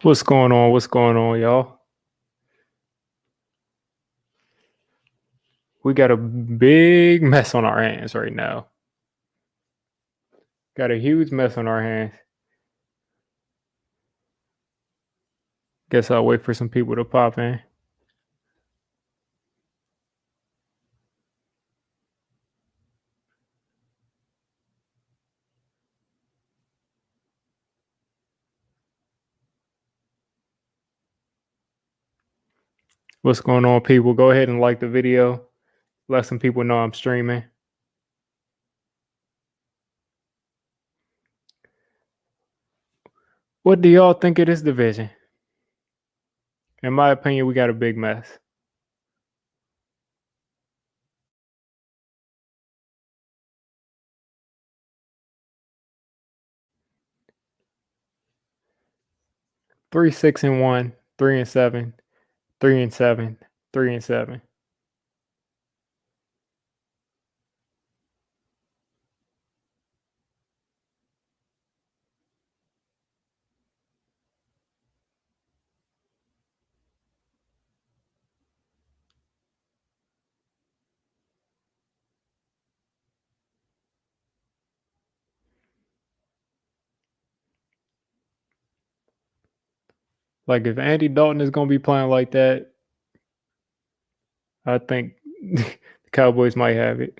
What's going on? What's going on, y'all? We got a big mess on our hands right now. Got a huge mess on our hands. Guess I'll wait for some people to pop in. What's going on, people? Go ahead and like the video. Let some people know I'm streaming. What do y'all think of this division? In my opinion, we got a big mess. Three, 6-1, 3-7, 3-7, 3-7. Like if Andy Dalton is gonna be playing like that, I think the Cowboys might have it.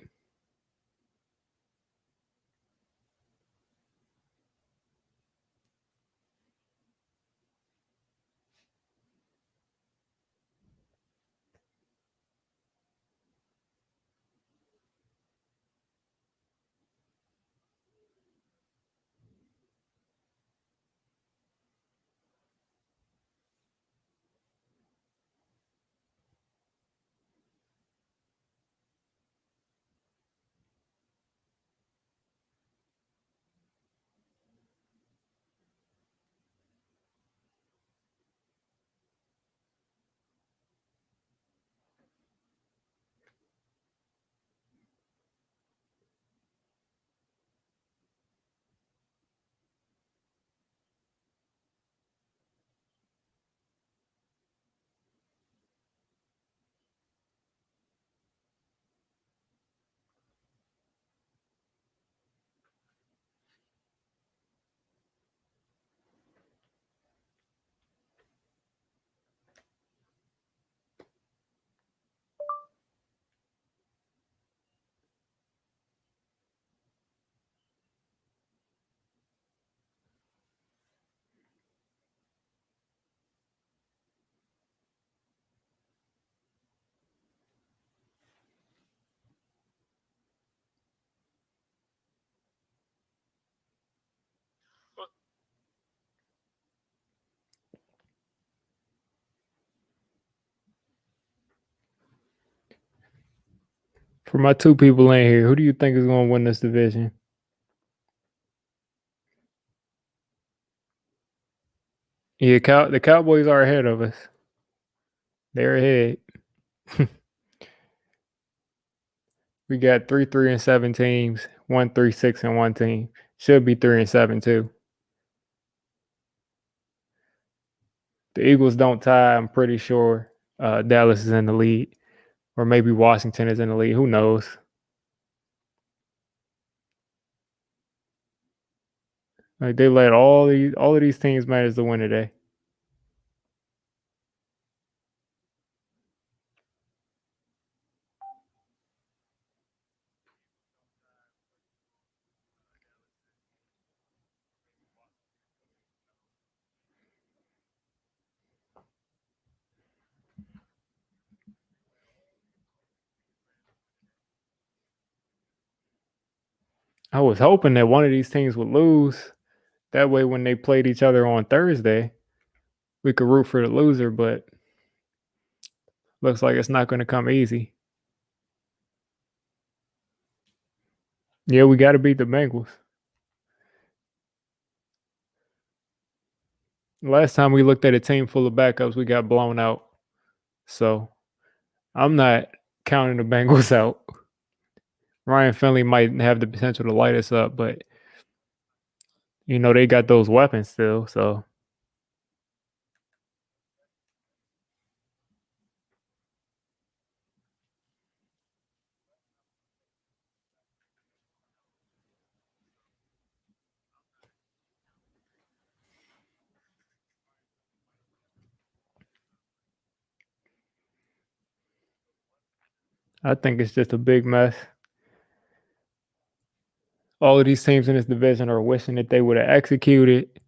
For my two people in here, who do you think is gonna win this division? Yeah, the Cowboys are ahead of us. They're ahead. We got 3-3-7 teams, 1-3-6 team. Should be 3-7 too. The Eagles don't tie. I'm pretty sure Dallas is in the lead, or maybe Washington is in the lead. Who knows? Like they let all of these teams manage to win today. I was hoping that one of these teams would lose. That way, when they played each other on Thursday, we could root for the loser. But looks like it's not going to come easy. Yeah, we got to beat the Bengals. Last time we looked at a team full of backups, we got blown out. So I'm not counting the Bengals out. Ryan Finley might have the potential to light us up, but they got those weapons still. So I think it's just a big mess. All of these teams in this division are wishing that they would have executed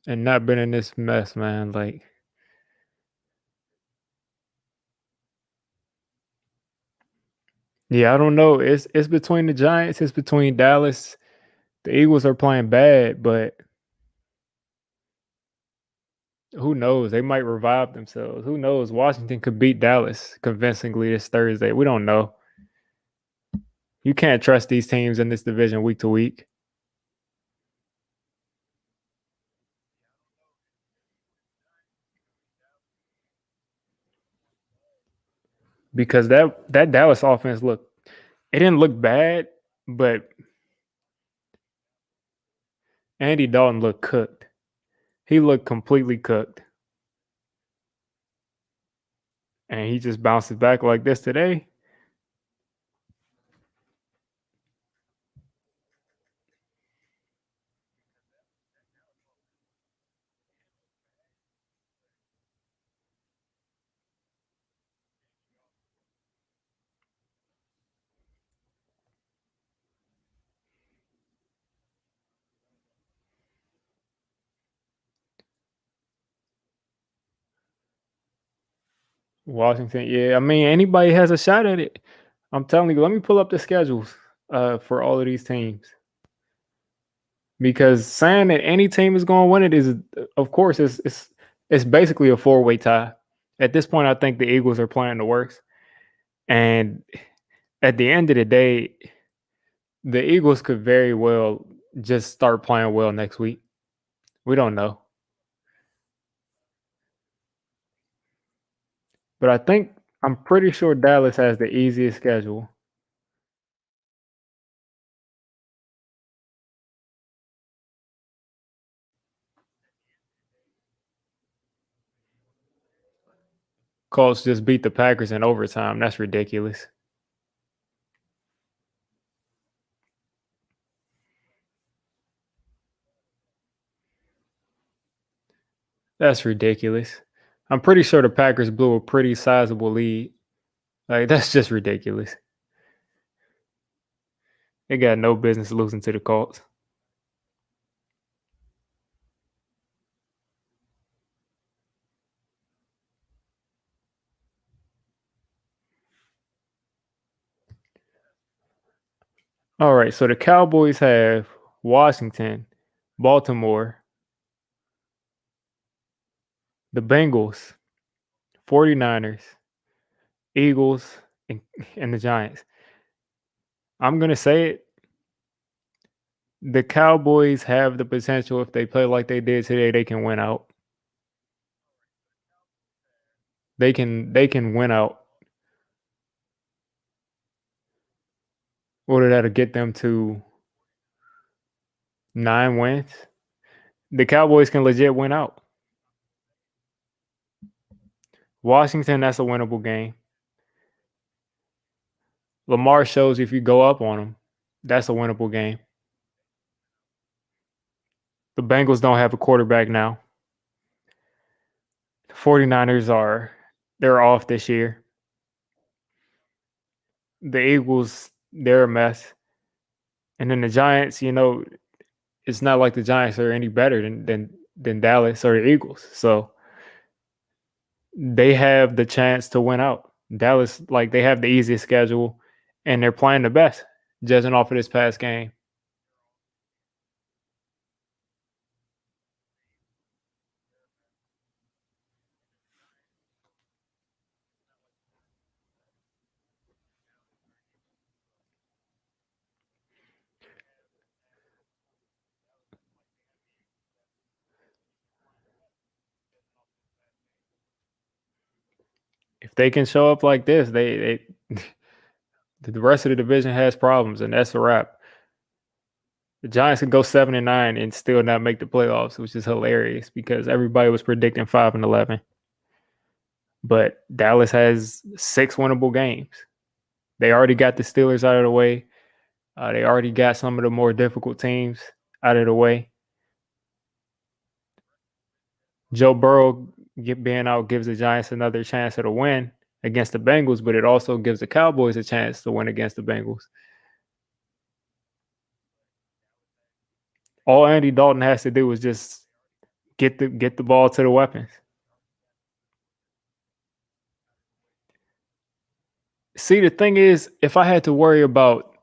and not been in this mess, man. Like, yeah, I don't know. It's between the Giants, it's between Dallas. The Eagles are playing bad, but who knows? They might revive themselves. Who knows? Washington could beat Dallas convincingly this Thursday. We don't know. You can't trust these teams in this division week to week because that Dallas offense it didn't look bad, but Andy Dalton looked cooked. He looked completely cooked. And he just bounces back like this today. Washington, yeah. I mean, anybody has a shot at it. I'm telling you, let me pull up the schedules for all of these teams. Because saying that any team is going to win it is, of course, it's basically a four-way tie. At this point, I think the Eagles are playing the worst. And at the end of the day, the Eagles could very well just start playing well next week. We don't know. But I'm pretty sure Dallas has the easiest schedule. Colts just beat the Packers in overtime. That's ridiculous. That's ridiculous. I'm pretty sure the Packers blew a pretty sizable lead. Like that's just ridiculous. They got no business losing to the Colts. All right, so the Cowboys have Washington, Baltimore, the Bengals, 49ers, Eagles, and, and the Giants. I'm going to say it. The Cowboys have the potential if they play like they did today, they can win out. They can win out. Or that'll get them to 9 wins. The Cowboys can legit win out. Washington, that's a winnable game. Lamar shows if you go up on them, that's a winnable game. The Bengals don't have a quarterback now. The 49ers they're off this year. The Eagles, they're a mess. And then the Giants, it's not like the Giants are any better than Dallas or the Eagles. So they have the chance to win out. Dallas, like they have the easiest schedule and they're playing the best, judging off of this past game. If they can show up like this, they the rest of the division has problems, and that's a wrap. The Giants can go 7-9 and still not make the playoffs, which is hilarious because everybody was predicting 5-11. But Dallas has 6 winnable games. They already got the Steelers out of the way. They already got some of the more difficult teams out of the way. Joe Burrow being out gives the Giants another chance at a win. against the Bengals, but it also gives the Cowboys a chance to win against the Bengals. All Andy Dalton has to do is just get the ball to the weapons. See, the thing is, if I had to worry about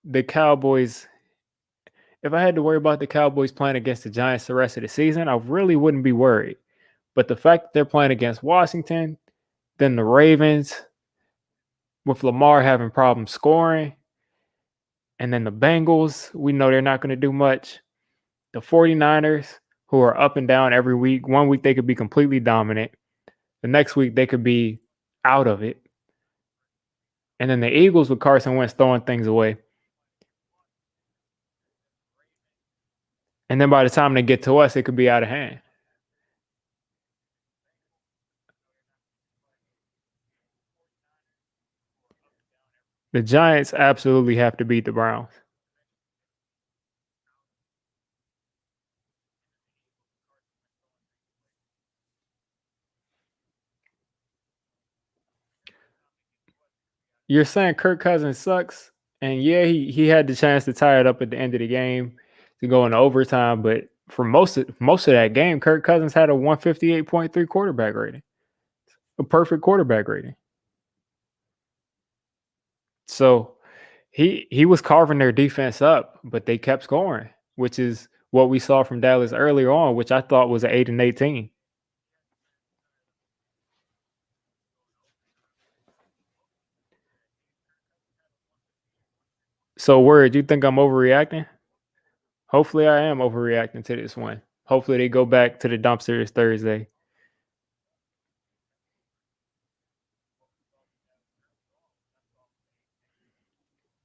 the Cowboys, if I had to worry about the Cowboys playing against the Giants the rest of the season, I really wouldn't be worried. But the fact that they're playing against Washington, then the Ravens, with Lamar having problems scoring, and then the Bengals, we know they're not going to do much. The 49ers, who are up and down every week. One week they could be completely dominant. The next week they could be out of it. And then the Eagles with Carson Wentz throwing things away. And then by the time they get to us, it could be out of hand. The Giants absolutely have to beat the Browns. You're saying Kirk Cousins sucks, and yeah, he had the chance to tie it up at the end of the game to go into overtime, but for most of that game, Kirk Cousins had a 158.3 quarterback rating, a perfect quarterback rating. So he was carving their defense up, but they kept scoring, which is what we saw from Dallas earlier on, which I thought was an 8-18. So, word, you think I'm overreacting? Hopefully, I am overreacting to this one. Hopefully, they go back to the dumpsters Thursday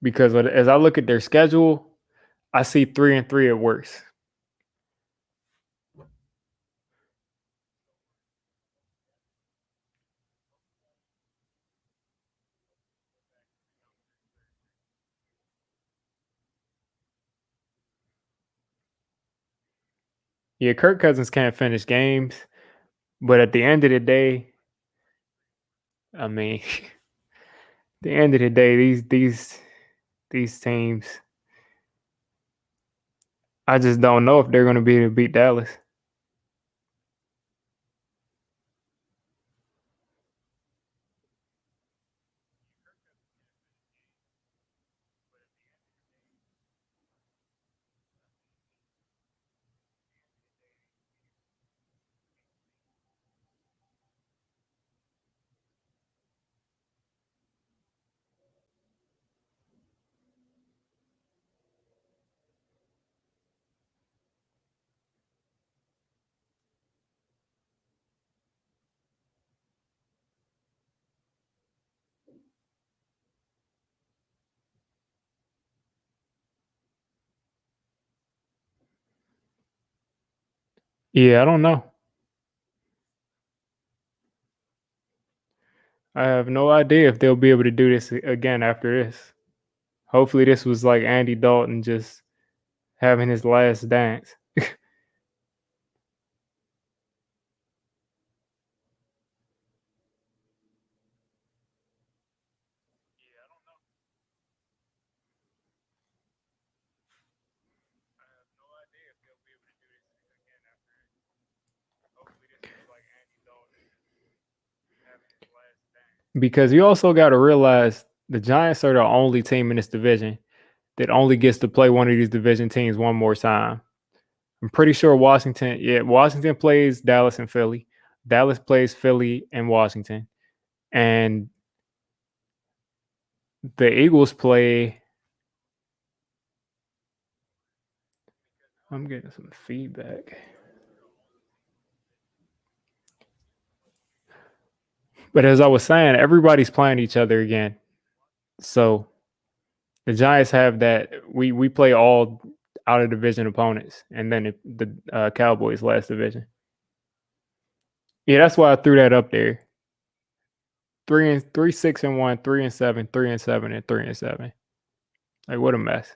because as I look at their schedule, I see 3-3 at worst. Yeah, Kirk Cousins can't finish games, but at the end of the day, I mean, the end of the day, these teams, I just don't know if they're going to be able to beat Dallas. Yeah, I don't know. I have no idea if they'll be able to do this again after this. Hopefully, this was like Andy Dalton just having his last dance. Because you also got to realize the Giants are the only team in this division that only gets to play one of these division teams one more time. I'm pretty sure Washington plays Dallas and Philly. Dallas plays Philly and Washington. And the Eagles play. I'm getting some feedback. But as I was saying, everybody's playing each other again. So the Giants have that. We play all out of division opponents, and then the Cowboys last division. Yeah, that's why I threw that up there. 6-1, 3-7, 3-7, and 3-7. Like what a mess.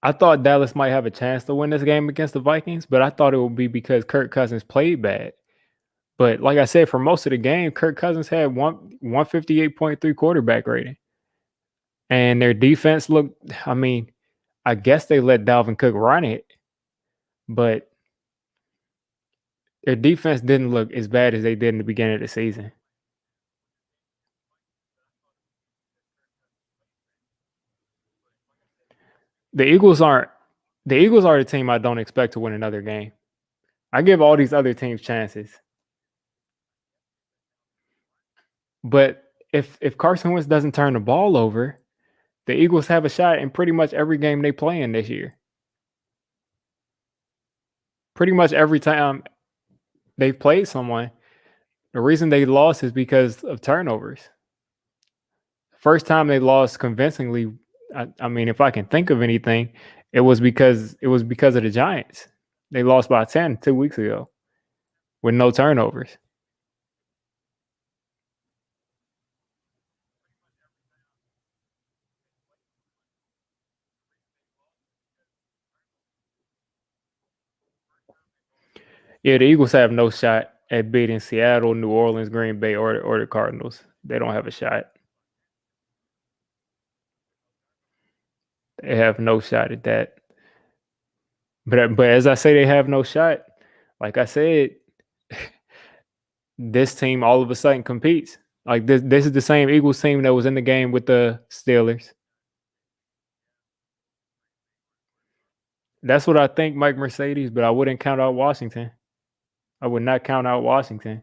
I thought Dallas might have a chance to win this game against the Vikings, but I thought it would be because Kirk Cousins played bad. But like I said, for most of the game, Kirk Cousins had 158.3 quarterback rating. And their defense looked, I mean, I guess they let Dalvin Cook run it, but their defense didn't look as bad as they did in the beginning of the season. The Eagles aren't the Eagles are the team I don't expect to win another game. I give all these other teams chances. But if Carson Wentz doesn't turn the ball over, the Eagles have a shot in pretty much every game they play in this year. Pretty much every time they've played someone, the reason they lost is because of turnovers. First time they lost convincingly, I mean, if I can think of anything, it was because of the Giants. They lost by 10 2 weeks ago with no turnovers. Yeah, the Eagles have no shot at beating Seattle, New Orleans, Green Bay, or the Cardinals. They don't have a shot. They have no shot at that. But as I say, they have no shot. Like I said, this team all of a sudden competes. Like this is the same Eagles team that was in the game with the Steelers. That's what I think, Mike Mercedes. But I wouldn't count out Washington. I would not count out Washington.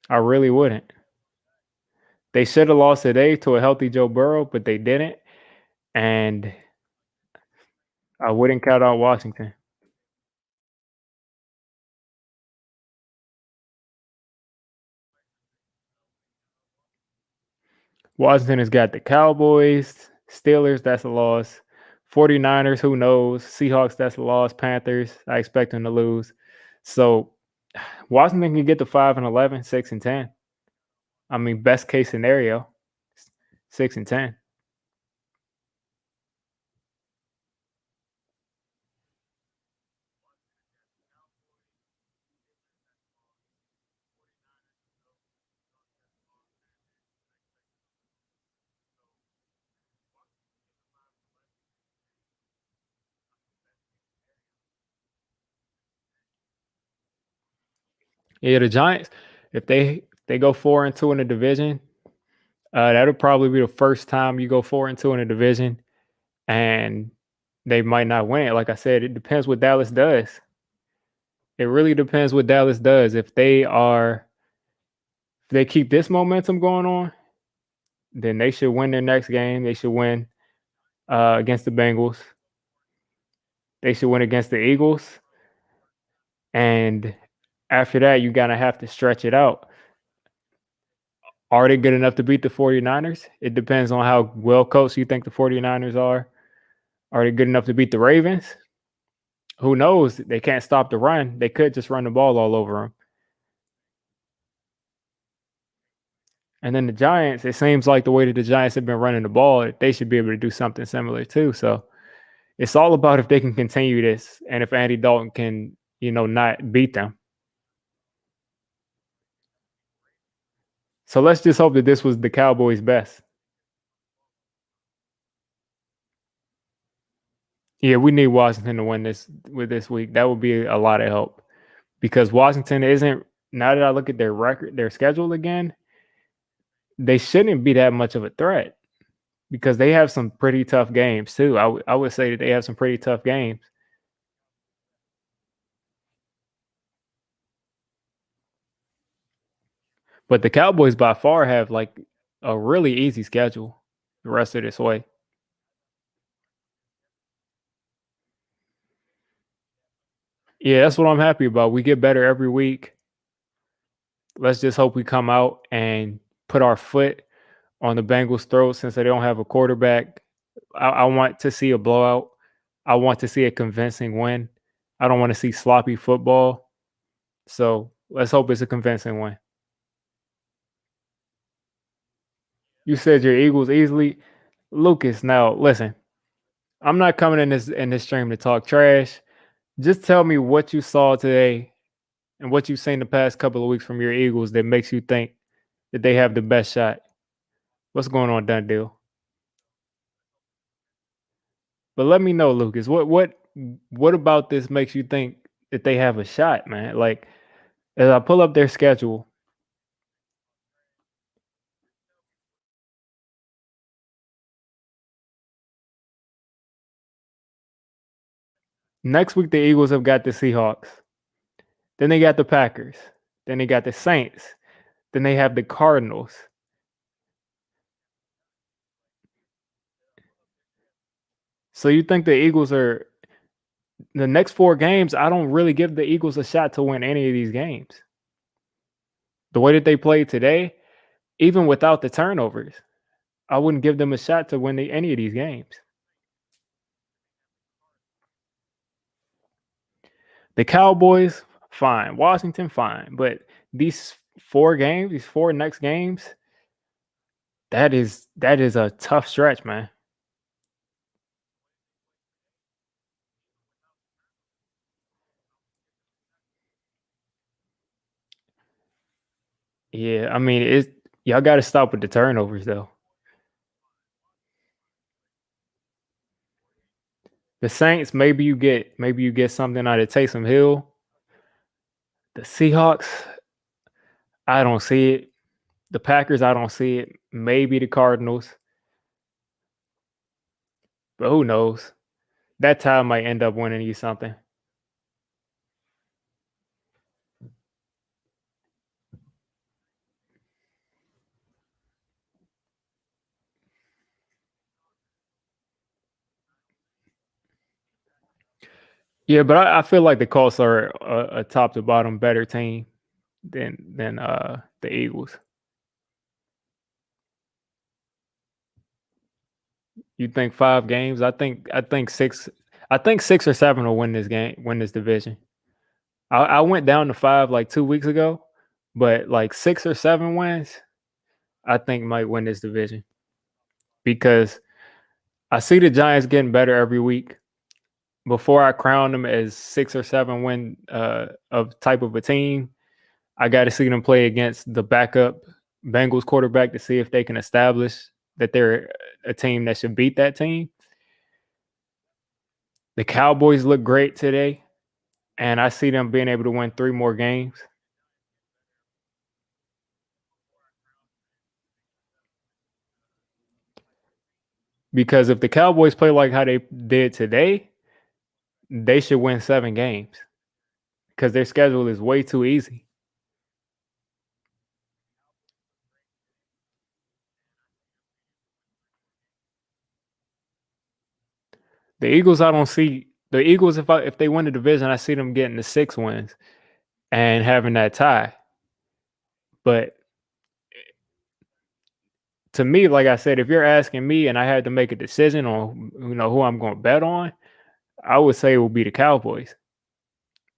I really wouldn't. They should have lost today to a healthy Joe Burrow, but they didn't. And I wouldn't count out Washington. Washington has got the Cowboys, Steelers, that's a loss. 49ers, who knows? Seahawks, that's a loss. Panthers, I expect them to lose. So Washington can get to 5-11, 6-10. I mean, best case scenario, 6-10. Yeah, the Giants, if they go 4-2 in the division, that'll probably be the first time you go 4-2 in a division, and they might not win it. Like I said, it depends what Dallas does. It really depends what Dallas does. If they keep this momentum going on, then they should win their next game. They should win against the Bengals. They should win against the Eagles. And after that, you're going to have to stretch it out. Are they good enough to beat the 49ers? It depends on how well coached you think the 49ers are. Are they good enough to beat the Ravens? Who knows? They can't stop the run. They could just run the ball all over them. And then the Giants, it seems like the way that the Giants have been running the ball, they should be able to do something similar too. So it's all about if they can continue this and if Andy Dalton can, not beat them. So let's just hope that this was the Cowboys' best. Yeah, we need Washington to win this week. That would be a lot of help because Washington isn't. Now that I look at their schedule again, they shouldn't be that much of a threat because they have some pretty tough games too. I would say that they have some pretty tough games. But the Cowboys by far have like a really easy schedule the rest of this way. Yeah, that's what I'm happy about. We get better every week. Let's just hope we come out and put our foot on the Bengals' throat since they don't have a quarterback. I want to see a blowout. I want to see a convincing win. I don't want to see sloppy football. So let's hope it's a convincing win. You said your Eagles easily. Lucas, now listen. I'm not coming in this stream to talk trash. Just tell me what you saw today and what you've seen the past couple of weeks from your Eagles that makes you think that they have the best shot. What's going on, done deal? But let me know, Lucas. What about this makes you think that they have a shot, man? Like as I pull up their schedule, next week the Eagles have got the Seahawks. Then they got the Packers. Then they got the Saints. Then they have the Cardinals. So you think the Eagles are the next 4 games? I don't really give the Eagles a shot to win any of these games. The way that they played today, even without the turnovers, I wouldn't give them a shot to win any of these games. The Cowboys, fine. Washington, fine. But these 4 games, these 4 next games, that is a tough stretch, man. Yeah, I mean, it's y'all got to stop with the turnovers though. The Saints, maybe you get something out of Taysom Hill. The Seahawks, I don't see it. The Packers, I don't see it. Maybe the Cardinals, but who knows? That tie might end up winning you something. Yeah, but I feel like the Colts are a top to bottom better team than the Eagles. You think 5 games? I think 6. I think 6 or 7 will win this division. I went down to 5 like 2 weeks ago, but like 6 or 7 wins, I think might win this division because I see the Giants getting better every week. Before I crown them as 6 or 7 win of type of a team, I got to see them play against the backup Bengals quarterback to see if they can establish that they're a team that should beat that team. The Cowboys look great today, and I see them being able to win 3 more games. Because if the Cowboys play like how they did today, they should win 7 games because their schedule is way too easy. The Eagles, I don't see the Eagles. If they win the division, I see them getting the 6 wins and having that tie. But to me, like I said, if you're asking me and I had to make a decision on who I'm going to bet on, I would say it would be the Cowboys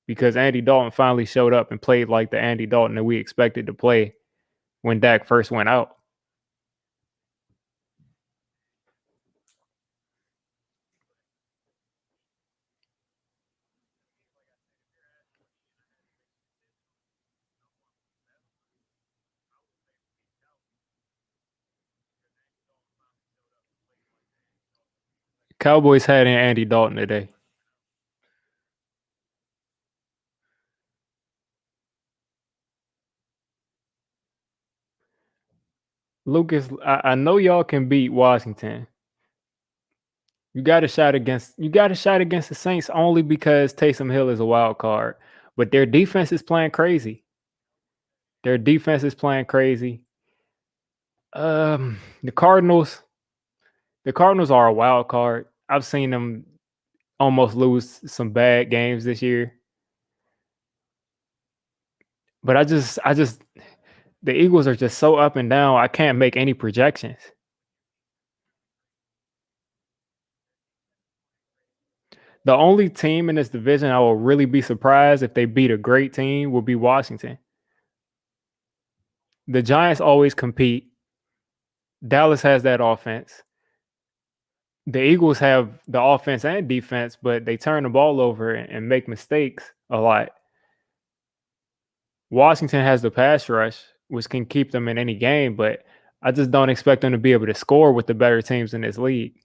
because Andy Dalton finally showed up and played like the Andy Dalton that we expected to play when Dak first went out. Cowboys had in Andy Dalton today. Lucas, I know y'all can beat Washington. You got a shot against the Saints only because Taysom Hill is a wild card. But their defense is playing crazy. Their defense is playing crazy. The Cardinals, the Cardinals are a wild card. I've seen them almost lose some bad games this year. But I just the Eagles are just so up and down. I can't make any projections. The only team in this division I will really be surprised if they beat a great team will be Washington. The Giants always compete. Dallas has that offense. The Eagles have the offense and defense, but they turn the ball over and make mistakes a lot. Washington has the pass rush, which can keep them in any game, but I just don't expect them to be able to score with the better teams in this league.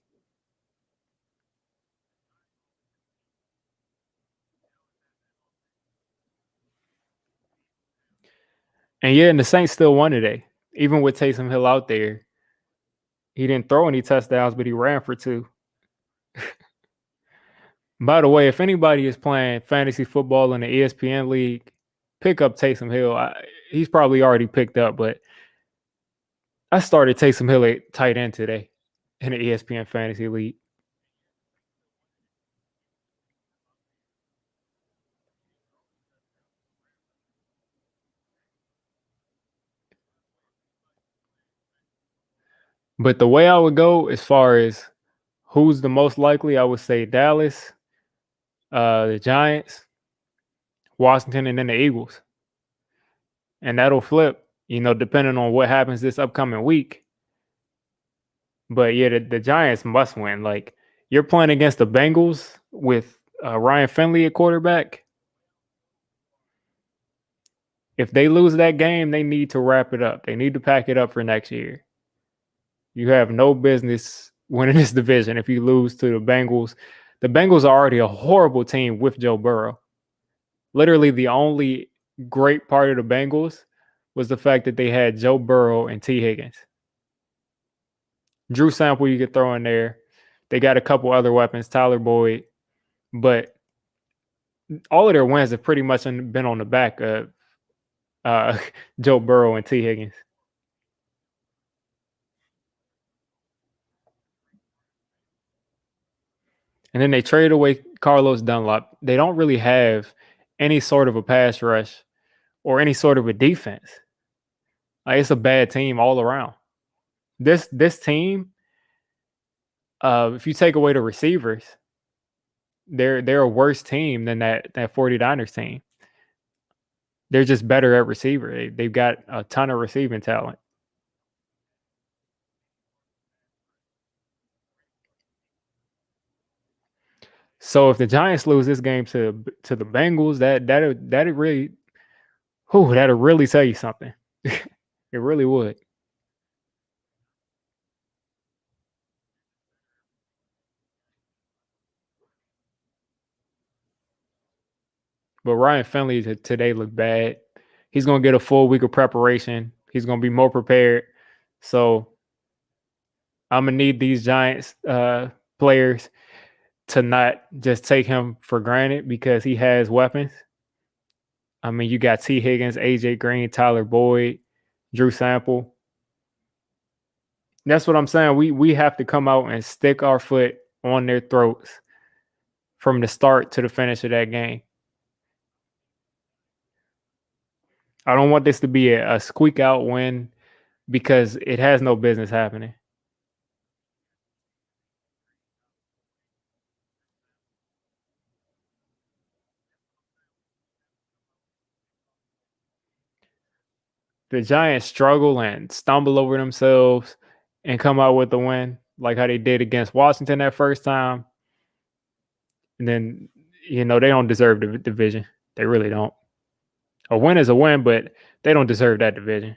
And yeah, and the Saints still won today, even with Taysom Hill out there. He didn't throw any touchdowns, but he ran for two. By the way, if anybody is playing fantasy football in the ESPN league, pick up Taysom Hill. He's probably already picked up, but I started Taysom Hill at tight end today in the ESPN fantasy league. But the way I would go as far as who's the most likely, I would say Dallas, the Giants, Washington, and then the Eagles. And that'll flip, depending on what happens this upcoming week. But yeah, the Giants must win. Like, you're playing against the Bengals with Ryan Finley at quarterback. If they lose that game, they need to wrap it up. They need to pack it up for next year. You have no business winning this division if you lose to the Bengals. The Bengals are already a horrible team with Joe Burrow. Literally, the only great part of the Bengals was the fact that they had Joe Burrow and T. Higgins. Drew Sample, you could throw in there. They got a couple other weapons, Tyler Boyd, but all of their wins have pretty much been on the back of uh, Joe Burrow and T. Higgins. And then they traded away Carlos Dunlap. They don't really have any sort of a pass rush or any sort of a defense. Like, it's a bad team all around. This team, if you take away the receivers, they're a worse team than that 49ers team. They're just better at receiver. They've got a ton of receiving talent. So if the Giants lose this game to the Bengals, that'd really, that'll really tell you something. It really would. But Ryan Finley today looked bad. He's gonna get a full week of preparation. He's gonna be more prepared. So I'm gonna need these Giants players to not just take him for granted because he has weapons. I mean, you got T. Higgins, AJ Green, Tyler Boyd, Drew Sample. That's what I'm saying. We have to come out and stick our foot on their throats from the start to the finish of that game. I don't want this to be a squeak out win because it has no business happening. The Giants struggle and stumble over themselves and come out with the win, like how they did against Washington that first time. And then, they don't deserve the division. They really don't. A win is a win, but they don't deserve that division.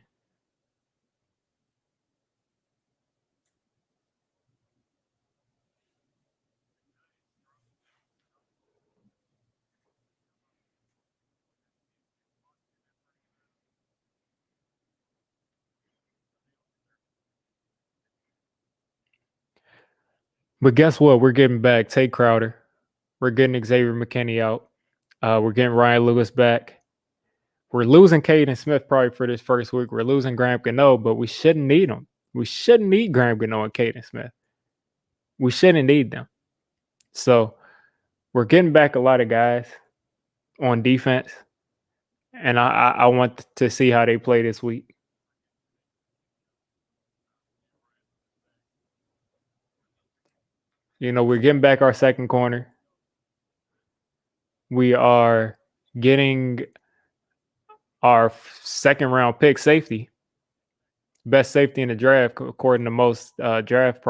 But guess what? We're getting back Tate Crowder. We're getting Xavier McKinney out. We're getting Ryan Lewis back. We're losing Caden Smith probably for this first week. We're losing Graham Gano, but we shouldn't need them. We shouldn't need Graham Gano and Caden Smith. We shouldn't need them. So we're getting back a lot of guys on defense, and I want to see how they play this week. We're getting back our second corner. We are getting our second round pick safety best safety in the draft according to most draft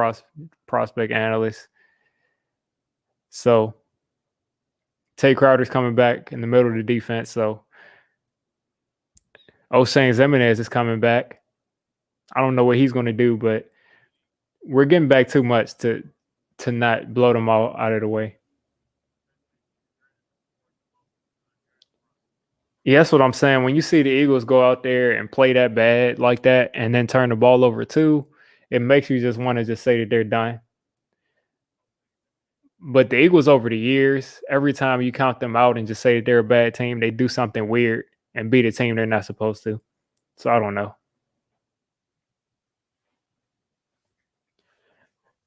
prospect analysts. So Tay Crowder's coming back in the middle of the defense. So Oshane Ximines is coming back. I don't know what he's going to do, but we're getting back too much to not blow them all out of the way. Yeah, that's what I'm saying. When you see the Eagles go out there and play that bad like that and then turn the ball over too, it makes you just want to just say that they're done. But the Eagles over the years, every time you count them out and just say that they're a bad team, they do something weird and beat a team they're not supposed to. So I don't know.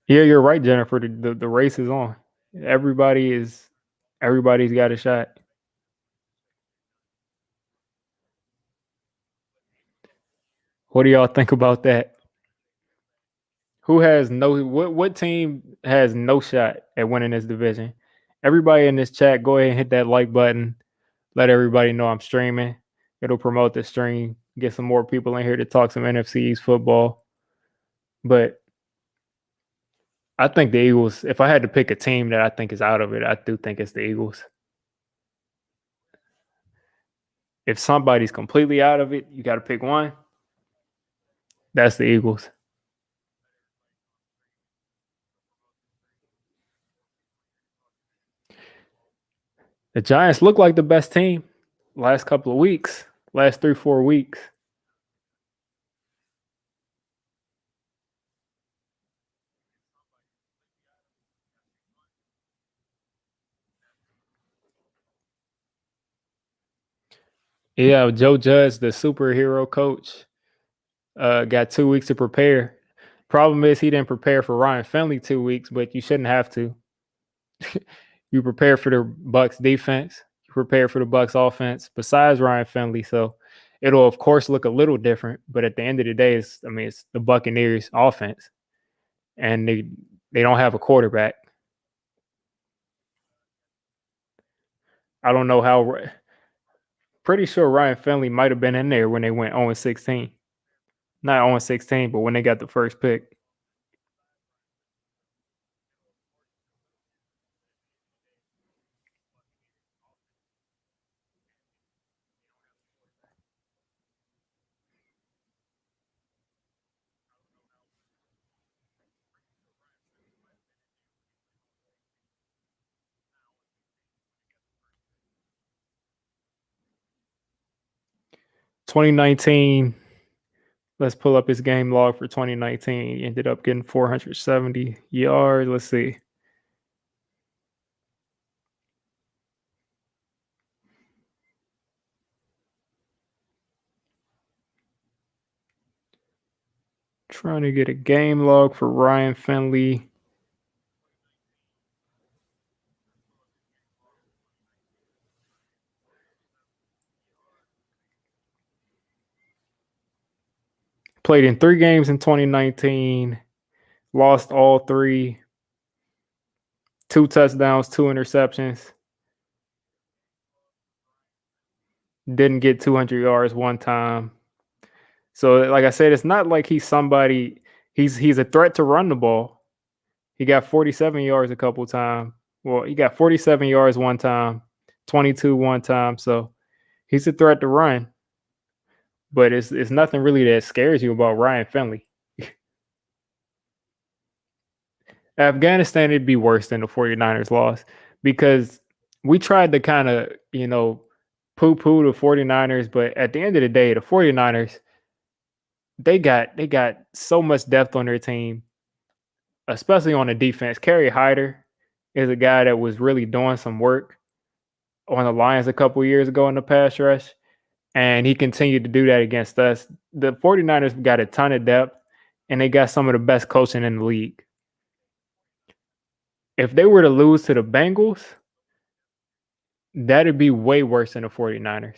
Yeah, you're right, Jennifer. The race is on. Everybody's got a shot. What do y'all think about that? Who has no what team has no shot at winning this division? Everybody in this chat, go ahead and hit that like button. Let everybody know I'm streaming. It'll promote the stream, get some more people in here to talk some NFC East football. But I think the Eagles, if I had to pick a team that I think is out of it, I do think it's the Eagles. If somebody's completely out of it, you got to pick one. That's the Eagles. The Giants look like the best team last couple of weeks, last 3-4 weeks. Yeah, Joe Judge, the superhero coach, got 2 weeks to prepare. Problem is, he didn't prepare for Ryan Finley 2 weeks, but you shouldn't have to. You prepare for the Bucks defense. You prepare for the Bucks offense. Besides Ryan Finley, so it'll of course look a little different. But at the end of the day, it's the Buccaneers offense, and they don't have a quarterback. I don't know how. Pretty sure Ryan Finley might have been in there when they went 0-16. Not 0-16, but when they got the first pick. (2019) Let's pull up his game log for 2019. He ended up getting 470 yards. Let's see. Trying to get a game log for Ryan Finley. Played in 3 games in 2019. Lost all 3. 2 touchdowns, 2 interceptions. Didn't get 200 yards one time. So, like I said, it's not like he's somebody. He's a threat to run the ball. He got 47 yards a couple times. Well, he got 47 yards one time, 22 one time. So he's a threat to run. But it's nothing really that scares you about Ryan Finley. Afghanistan, it'd be worse than the 49ers loss because we tried to kind of, poo-poo the 49ers, but at the end of the day, the 49ers, they got so much depth on their team, especially on the defense. Kerry Hyder is a guy that was really doing some work on the Lions a couple years ago in the pass rush, and he continued to do that against us. The 49ers got a ton of depth, and they got some of the best coaching in the league. If they were to lose to the Bengals, that'd be way worse than the 49ers.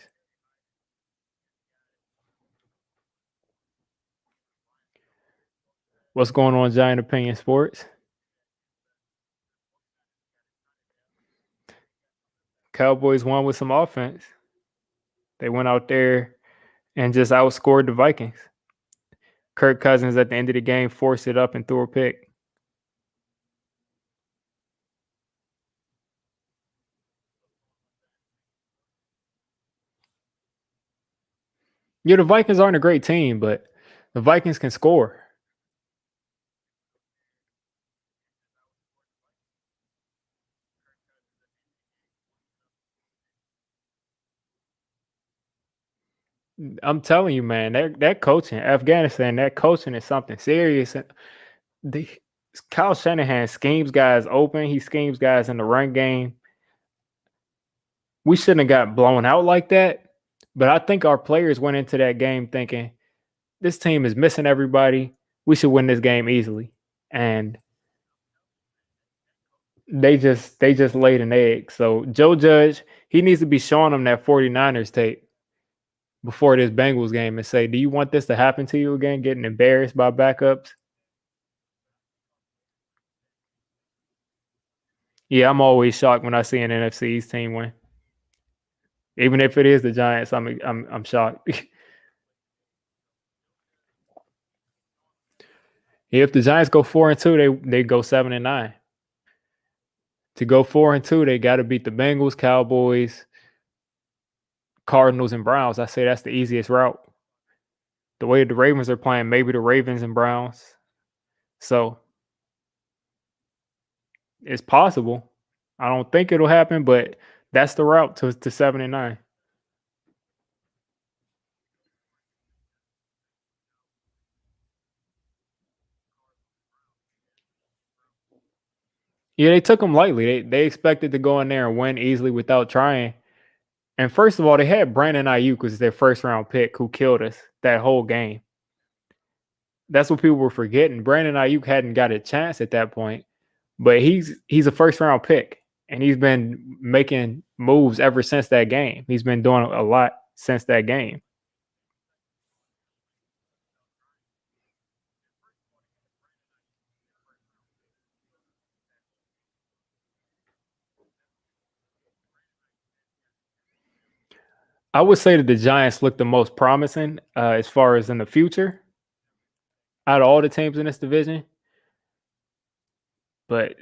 What's going on, Giant Opinion Sports? Cowboys won with some offense. They went out there and just outscored the Vikings. Kirk Cousins at the end of the game forced it up and threw a pick. Yeah, the Vikings aren't a great team, but the Vikings can score. I'm telling you, man, that coaching, Afghanistan, that coaching is something serious. The Kyle Shanahan schemes guys open. He schemes guys in the run game. We shouldn't have got blown out like that. But I think our players went into that game thinking this team is missing everybody. We should win this game easily. And they just laid an egg. So Joe Judge, he needs to be showing them that 49ers tape before this Bengals game and say, do you want this to happen to you again? Getting embarrassed by backups? Yeah, I'm always shocked when I see an NFC East team win. Even if it is the Giants, I'm shocked. If the Giants go 4-2, they go 7-9. To go 4-2, they got to beat the Bengals, Cowboys, Cardinals, and Browns. I say that's the easiest route. The way the Ravens are playing, maybe the Ravens and Browns. So it's possible. I don't think it'll happen, but that's the route to 7-9. Yeah, they took them lightly. They expected to go in there and win easily without trying. And first of all, they had Brandon Ayuk was their first round pick who killed us that whole game. That's what people were forgetting. Brandon Ayuk hadn't got a chance at that point, but he's a first round pick, and he's been making moves ever since that game. He's been doing a lot since that game. I would say that the Giants look the most promising as far as in the future out of all the teams in this division. But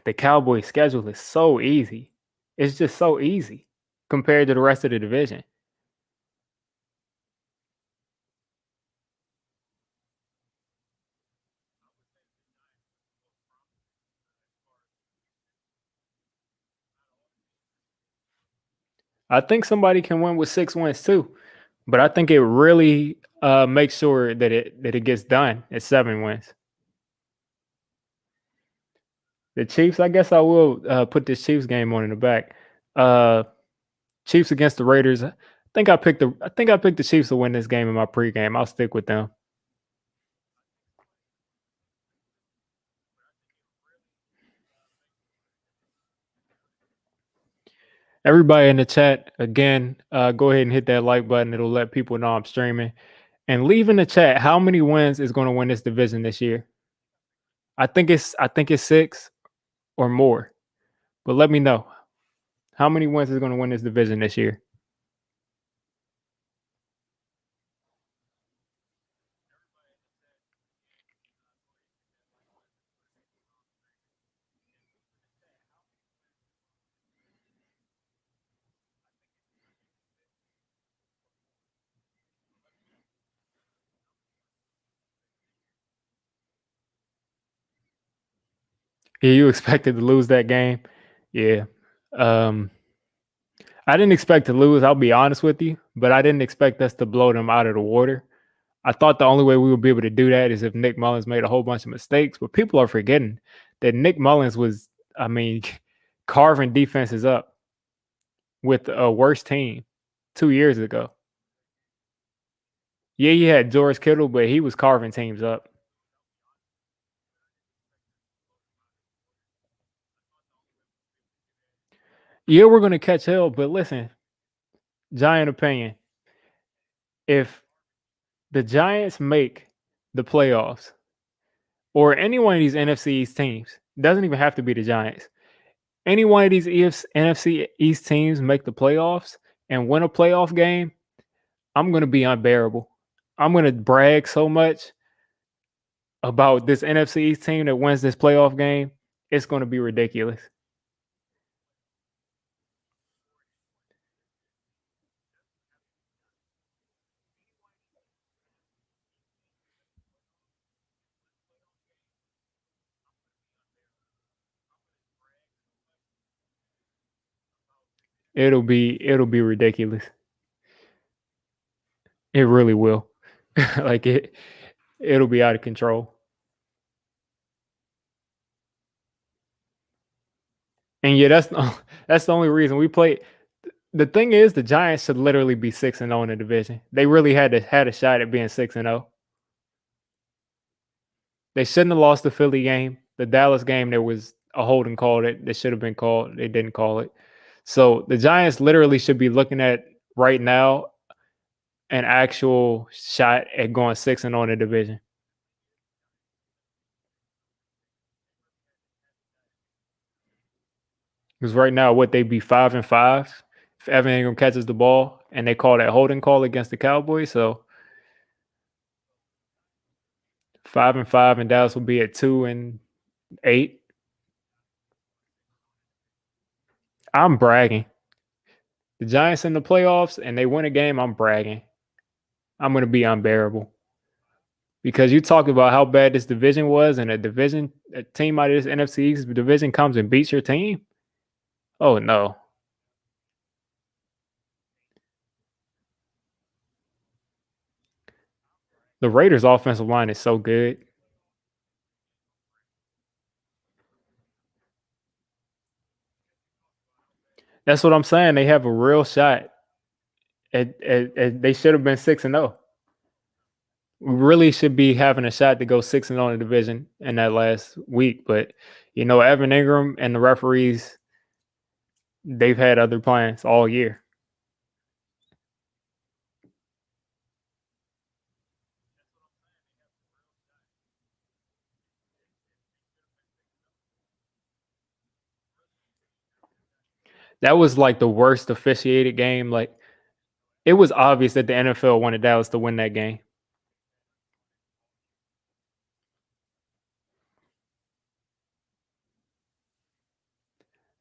the Cowboys' schedule is so easy. It's just so easy compared to the rest of the division. I think somebody can win with 6 wins too, but I think it really makes sure that it gets done at 7 wins. The Chiefs, I guess I will put this Chiefs game on in the back. Uh, Chiefs against the Raiders. I think I picked the Chiefs to win this game in my pregame. I'll stick with them. Everybody in the chat, again, go ahead and hit that like button. It'll let people know I'm streaming. And leave in the chat how many wins is going to win this division this year. I think it's 6 or more. But let me know how many wins is going to win this division this year. Yeah, you expected to lose that game. Yeah. Um, I didn't expect to lose, I'll be honest with you, but I didn't expect us to blow them out of the water. I thought the only way we would be able to do that is if Nick Mullins made a whole bunch of mistakes, but people are forgetting that Nick Mullins was, I mean, carving defenses up with a worse team 2 years ago. Yeah, you had George Kittle, but he was carving teams up. Yeah, we're going to catch hell, but listen, Giant opinion. If the Giants make the playoffs or any one of these NFC East teams, doesn't even have to be the Giants. Any one of these NFC East teams make the playoffs and win a playoff game, I'm going to be unbearable. I'm going to brag so much. about this NFC East team that wins this playoff game, it's going to be ridiculous. It'll be ridiculous. It really will. Like it'll be out of control. And yeah, that's the only reason we play. The thing is, the Giants should literally be 6-0 in the division. They really had a shot at being 6-0. They shouldn't have lost the Philly game. The Dallas game, there was a holding call that should have been called. They didn't call it. So the Giants literally should be looking at right now an actual shot at going 6-0 in the division. Because right now, what they'd be 5-5 if Evan Ingram catches the ball, and they call that holding call against the Cowboys. So 5-5, and Dallas will be at 2-8. I'm bragging. The Giants in the playoffs and they win a game, I'm bragging. I'm going to be unbearable. Because you talked about how bad this division was, and a team out of this NFC East division comes and beats your team. Oh, no. The Raiders' offensive line is so good. That's what I'm saying. They have a real shot. They should have been 6-0. We really should be having a shot to go 6-0 in the division in that last week. But, Evan Ingram and the referees, they've had other plans all year. That was like the worst officiated game. Like, it was obvious that the NFL wanted Dallas to win that game.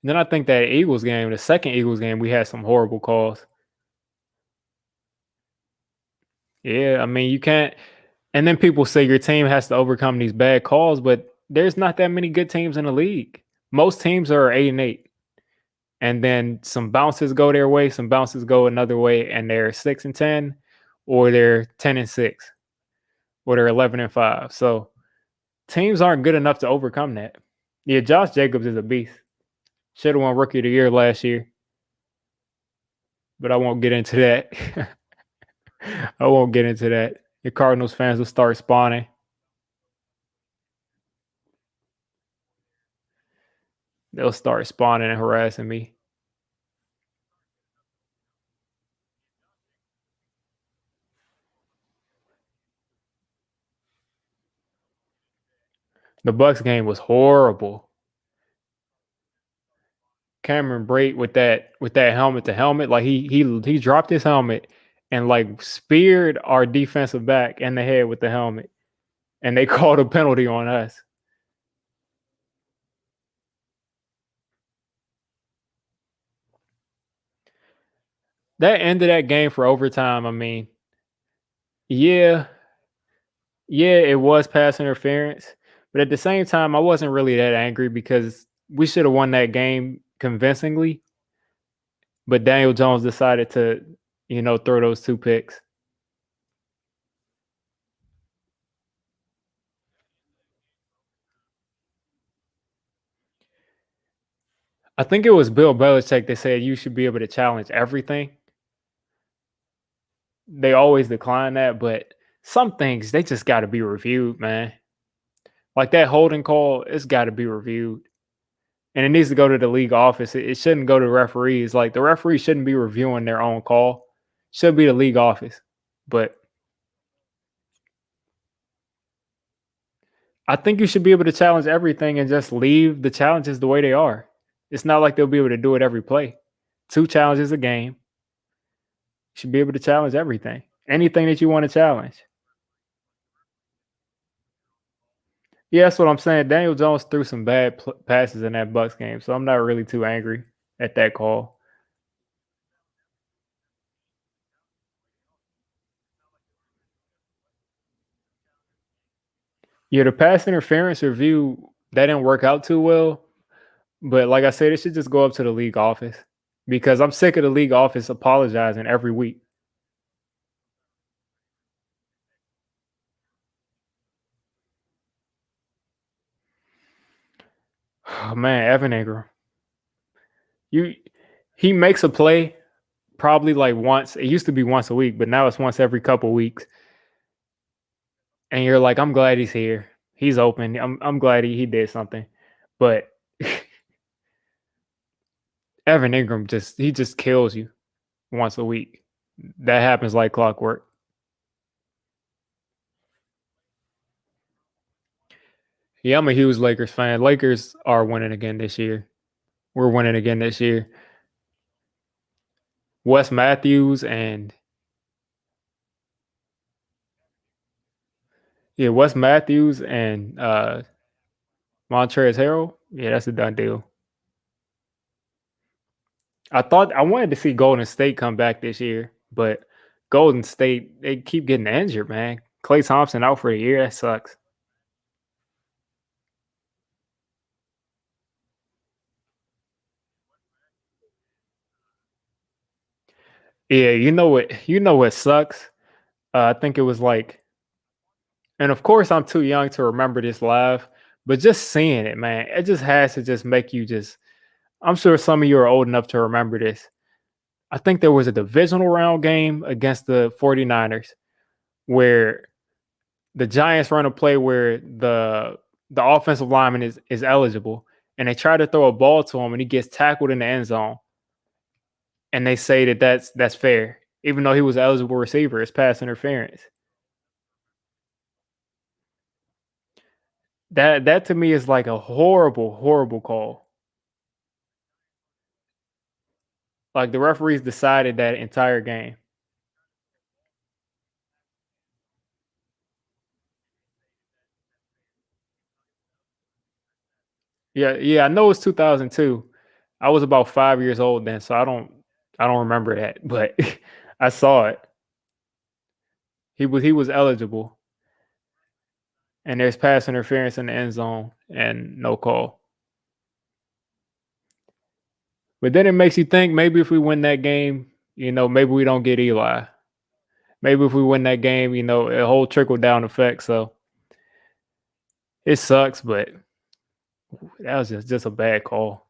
And then I think that Eagles game, the second Eagles game, we had some horrible calls. Yeah, I mean, you can't. And then people say your team has to overcome these bad calls, but there's not that many good teams in the league. Most teams are 8-8, and then some bounces go their way, some bounces go another way, and they're 6-10, or they're 10-6, or they're 11-5. So teams aren't good enough to overcome that. Yeah, Josh Jacobs is a beast. Should have won Rookie of the Year last year, but I won't get into that. I won't get into that. The Cardinals fans will start spawning. They'll start spawning and harassing me. The Bucks game was horrible. Cameron Brate with that helmet to helmet, like he dropped his helmet and like speared our defensive back in the head with the helmet, and they called a penalty on us. That ended that game for overtime. I mean, yeah, yeah, it was pass interference, but at the same time, I wasn't really that angry because we should have won that game convincingly. But Daniel Jones decided to, throw those two picks. I think it was Bill Belichick that said you should be able to challenge everything. They always decline that, but some things they just got to be reviewed, man. Like that holding call, it's got to be reviewed, and it needs to go to the league office. It shouldn't go to referees. Like the referees shouldn't be reviewing their own call. It should be the league office. But I think you should be able to challenge everything and just leave the challenges the way they are. It's not like they'll be able to do it every play. Two challenges a game. You should be able to challenge everything. Anything that you want to challenge. Yeah, that's what I'm saying. Daniel Jones threw some bad passes in that Bucks game, so I'm not really too angry at that call. Yeah, the pass interference review that didn't work out too well. But like I said, it should just go up to the league office because I'm sick of the league office apologizing every week. Oh man, Evan Ingram, you he makes a play probably like once. It used to be once a week, but now it's once every couple weeks. And you're like, I'm glad he's here. He's open. I'm glad he did something. But Evan Ingram just kills you once a week. That happens like clockwork. Yeah, I'm a huge Lakers fan. Lakers are winning again this year. We're winning again this year. Wes Matthews and yeah, Wes Matthews and Montrezl Harrell. Yeah, that's a done deal. I wanted to see Golden State come back this year, but Golden State they keep getting injured, man. Klay Thompson out for the year. That sucks. Yeah, you know what? You know what sucks? I think it was like, and of course I'm too young to remember this live, but just seeing it, man, it just has to just make you just. I'm sure some of you are old enough to remember this. I think there was a divisional round game against the 49ers where the Giants run a play where the offensive lineman is eligible, and they try to throw a ball to him, and he gets tackled in the end zone, and they say that that's fair, even though he was an eligible receiver. It's pass interference. That to me is like a horrible, horrible call. Like the referees decided that entire game. Yeah, yeah, I know it's 2002. I was about 5 years old then, so I don't remember that, but I saw it. He was eligible, and there's pass interference in the end zone and no call. But then it makes you think maybe if we win that game, maybe we don't get Eli. Maybe if we win that game, a whole trickle down effect. So it sucks, but that was just a bad call.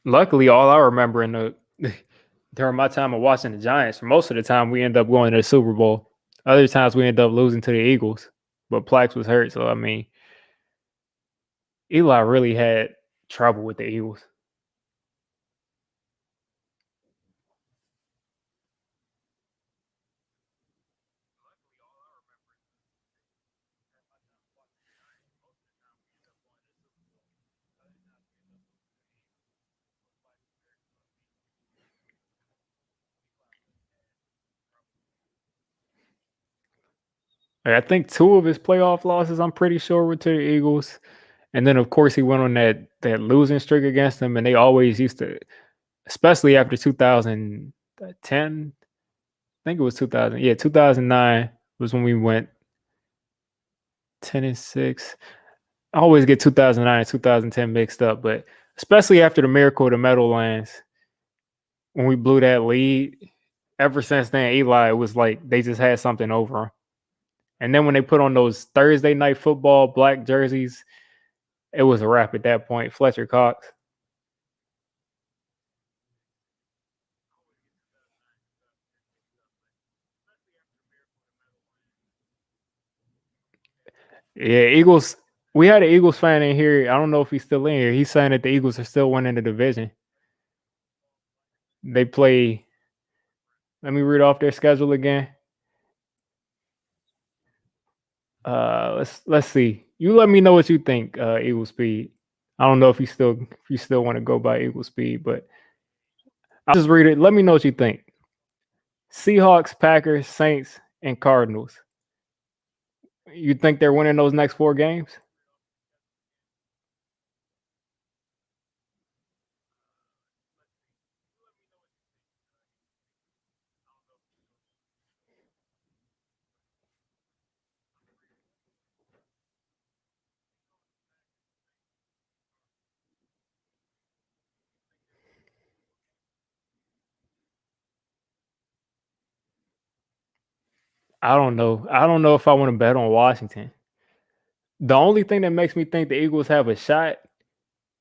Luckily, all I remember in the during my time of watching the Giants, most of the time we end up going to the Super Bowl. Other times we end up losing to the Eagles, but Plax was hurt. So I mean, Eli really had trouble with the Eagles. Like, I think two of his playoff losses, I'm pretty sure, were to the Eagles. And then, of course, he went on that losing streak against them, and they always used to, especially after 2010. I think it was 2000. Yeah, 2009 was when we went 10-6. I always get 2009 and 2010 mixed up, but especially after the miracle of the Meadowlands, when we blew that lead, ever since then, Eli was like they just had something over him. And then when they put on those Thursday night football black jerseys, it was a wrap at that point. Fletcher Cox. Yeah, Eagles. We had an Eagles fan in here. I don't know if he's still in here. He's saying that the Eagles are still winning the division. They play. Let me read off their schedule again. Let's see. You let me know what you think, Eagle Speed. I don't know if you still want to go by equal speed, but I'll just read it. Let me know what you think. Seahawks, Packers, Saints, and Cardinals. You think they're winning those next 4 games? I don't know. I don't know if I want to bet on Washington. The only thing that makes me think the Eagles have a shot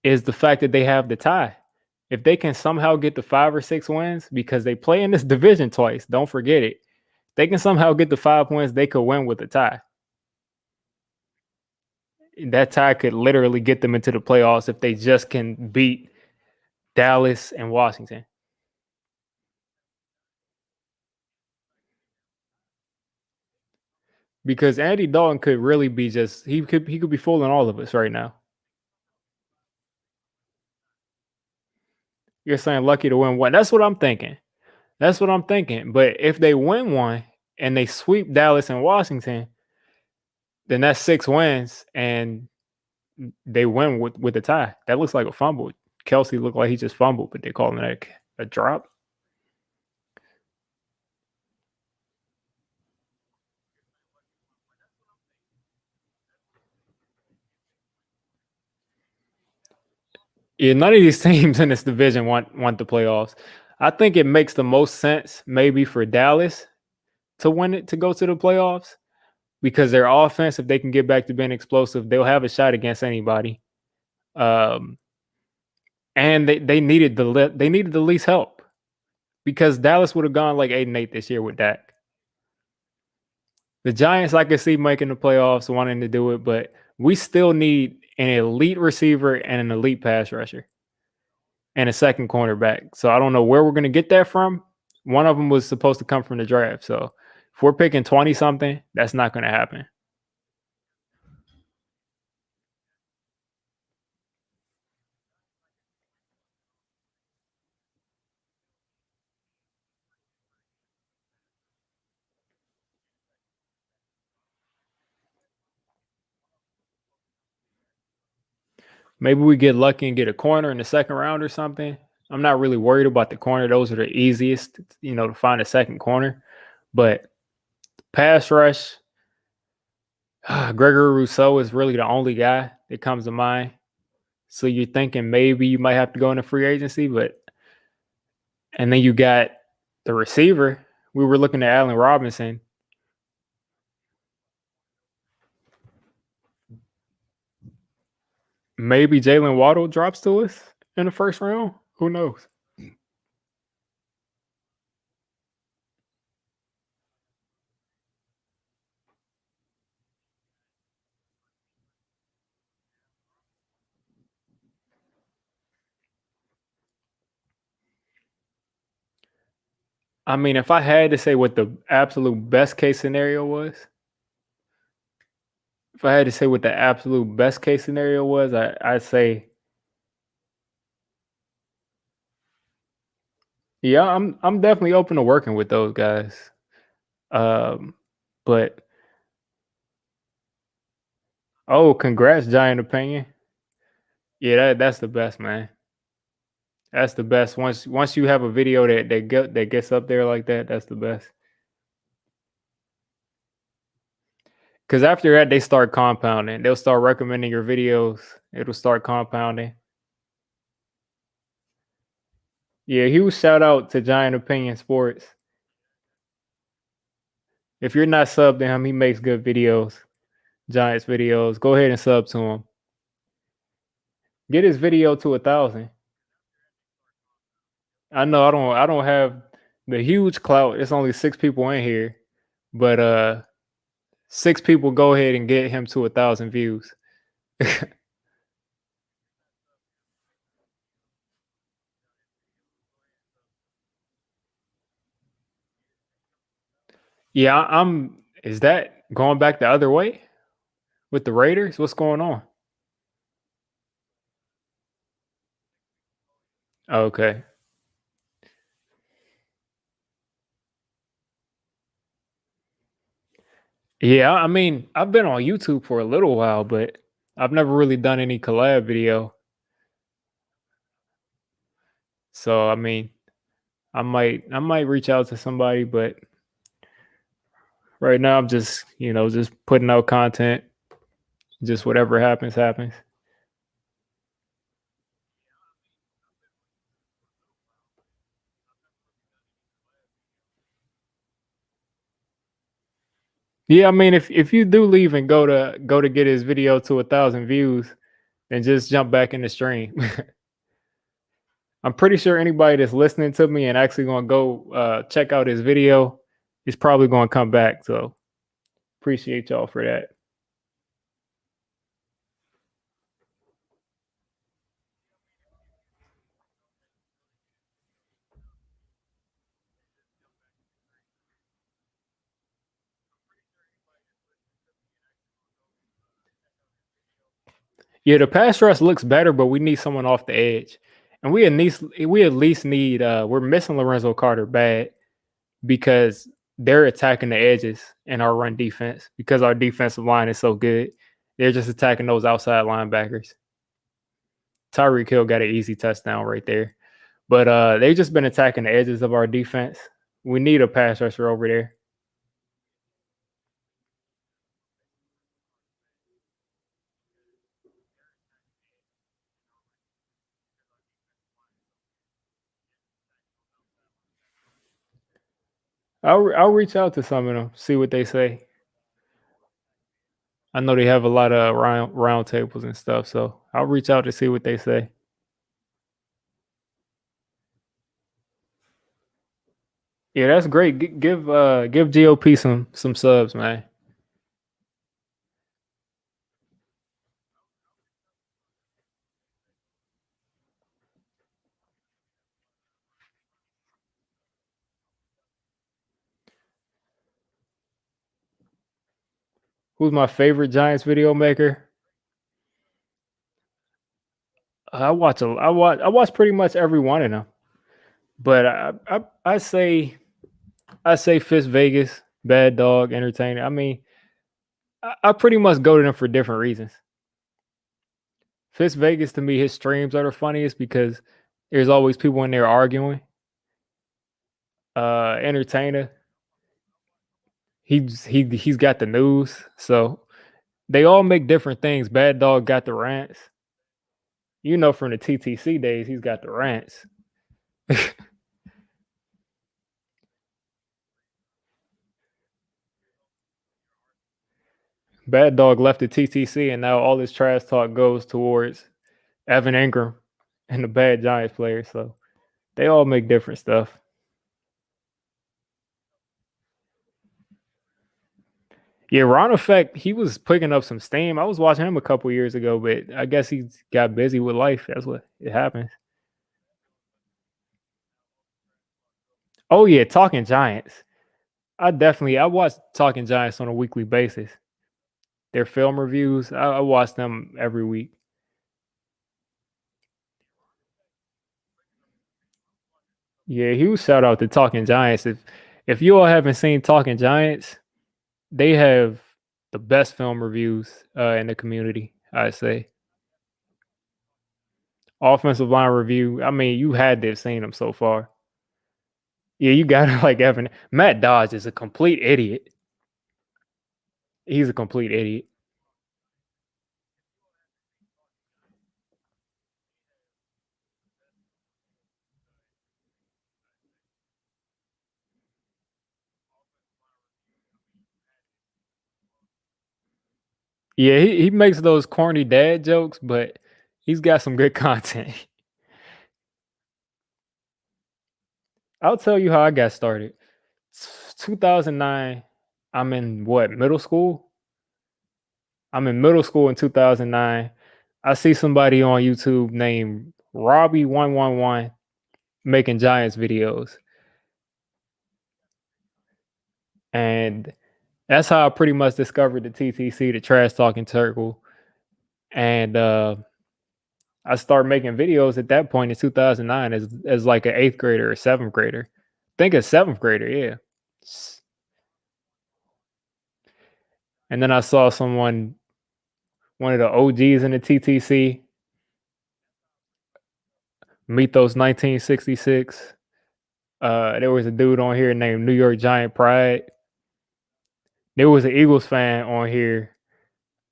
is the fact that they have the tie. If they can somehow get the 5 or 6 wins, because they play in this division twice, don't forget it. They can somehow get the 5 wins, they could win with a tie. That tie could literally get them into the playoffs if they just can beat Dallas and Washington. Because Andy Dalton could really be just he could be fooling all of us right now. You're saying lucky to win one. That's what I'm thinking. That's what I'm thinking. But if they win one and they sweep Dallas and Washington, then that's 6 wins and they win with a tie. That looks like a fumble. Kelsey looked like he just fumbled, but they calling it a drop. Yeah, none of these teams in this division want the playoffs. I think it makes the most sense maybe for Dallas to win it to go to the playoffs because their offense, if they can get back to being explosive, they'll have a shot against anybody. Um, and they needed the least help because Dallas would have gone like 8-8 this year with Dak. The Giants, I could see making the playoffs, wanting to do it, but we still need an elite receiver and an elite pass rusher and a second cornerback. So I don't know where we're going to get that from. One of them was supposed to come from the draft. So if we're picking 20 something, that's not going to happen. Maybe we get lucky and get a corner in the second round or something. I'm not really worried about the corner. Those are the easiest, to find a second corner. But pass rush, Gregory Rousseau is really the only guy that comes to mind. So you're thinking maybe you might have to go into free agency, and then you got the receiver. We were looking at Allen Robinson. Maybe Jalen Waddle drops to us in the first round. Who knows? I mean, if I had to say what the absolute best case scenario was, if I had to say what the absolute best case scenario was, I'd say, yeah, I'm definitely open to working with those guys. Um, but congrats, Giant Opinion. Yeah, that's the best, man. That's the best. Once you have a video that gets up there like that, that's the best. Because after that, they start compounding. They'll start recommending your videos. It'll start compounding. Yeah, huge shout out to Giant Opinion Sports. If you're not subbed to him, he makes good videos, Giants videos. Go ahead and sub to him. Get his video to 1,000. I know I don't have the huge clout. It's only 6 people in here, but 6 people go ahead and get him to 1,000 views. Yeah, I'm. Is that going back the other way with the Raiders? What's going on? Okay. Yeah, I mean, I've been on YouTube for a little while, but I've never really done any collab video. So I mean, I might reach out to somebody, but right now I'm just, just putting out content. Just whatever happens, happens. Yeah, I mean, if you do leave and go to get his video to 1,000 views, then just jump back in the stream. I'm pretty sure anybody that's listening to me and actually gonna go check out his video is probably gonna come back. So appreciate y'all for that. Yeah, the pass rush looks better, but we need someone off the edge, and we at least need we're missing Lorenzo Carter bad because they're attacking the edges in our run defense because our defensive line is so good. They're just attacking those outside linebackers. Tyreek Hill got an easy touchdown right there. But they've just been attacking the edges of our defense. We need a pass rusher over there. I'll reach out to some of them, see what they say. I know they have a lot of round tables and stuff, so I'll reach out to see what they say. Yeah, that's great. Give GOP some subs, man. Who's my favorite Giants video maker? I watch pretty much every one of them, but I say Fist Vegas, Bad Dog, Entertainer. I mean, I pretty much go to them for different reasons. Fist Vegas to me, his streams are the funniest because there's always people in there arguing. Entertainer, he's got the news, so they all make different things. Bad Dog got the rants. From the TTC days, he's got the rants. Bad Dog left the TTC, and now all his trash talk goes towards Evan Ingram and the bad Giants players. So they all make different stuff. Yeah, Ron Effect, he was picking up some steam. I was watching him a couple years ago, but I guess he got busy with life. That's what it happens. Oh yeah, Talking Giants. I watch Talking Giants on a weekly basis. Their film reviews, I watch them every week. Yeah, huge shout out to Talking Giants. If you all haven't seen Talking Giants, they have the best film reviews in the community. I say offensive line review. I mean, you had to have seen them so far. Yeah, you got to like Evan. Matt Dodge is a complete idiot. He's a complete idiot. Yeah, he makes those corny dad jokes, but he's got some good content. I'll tell you how I got started. 2009. I'm in what middle school? I'm in middle school in 2009. I see somebody on YouTube named Robbie111 making Giants videos, and that's how I pretty much discovered the TTC, the Trash Talking Circle, and I started making videos at that point in 2009 as like an eighth grader or seventh grader. Think a seventh grader, yeah. And then I saw one of the OGs in the TTC, Mythos 1966. There was a dude on here named New York Giant Pride. There was an Eagles fan on here.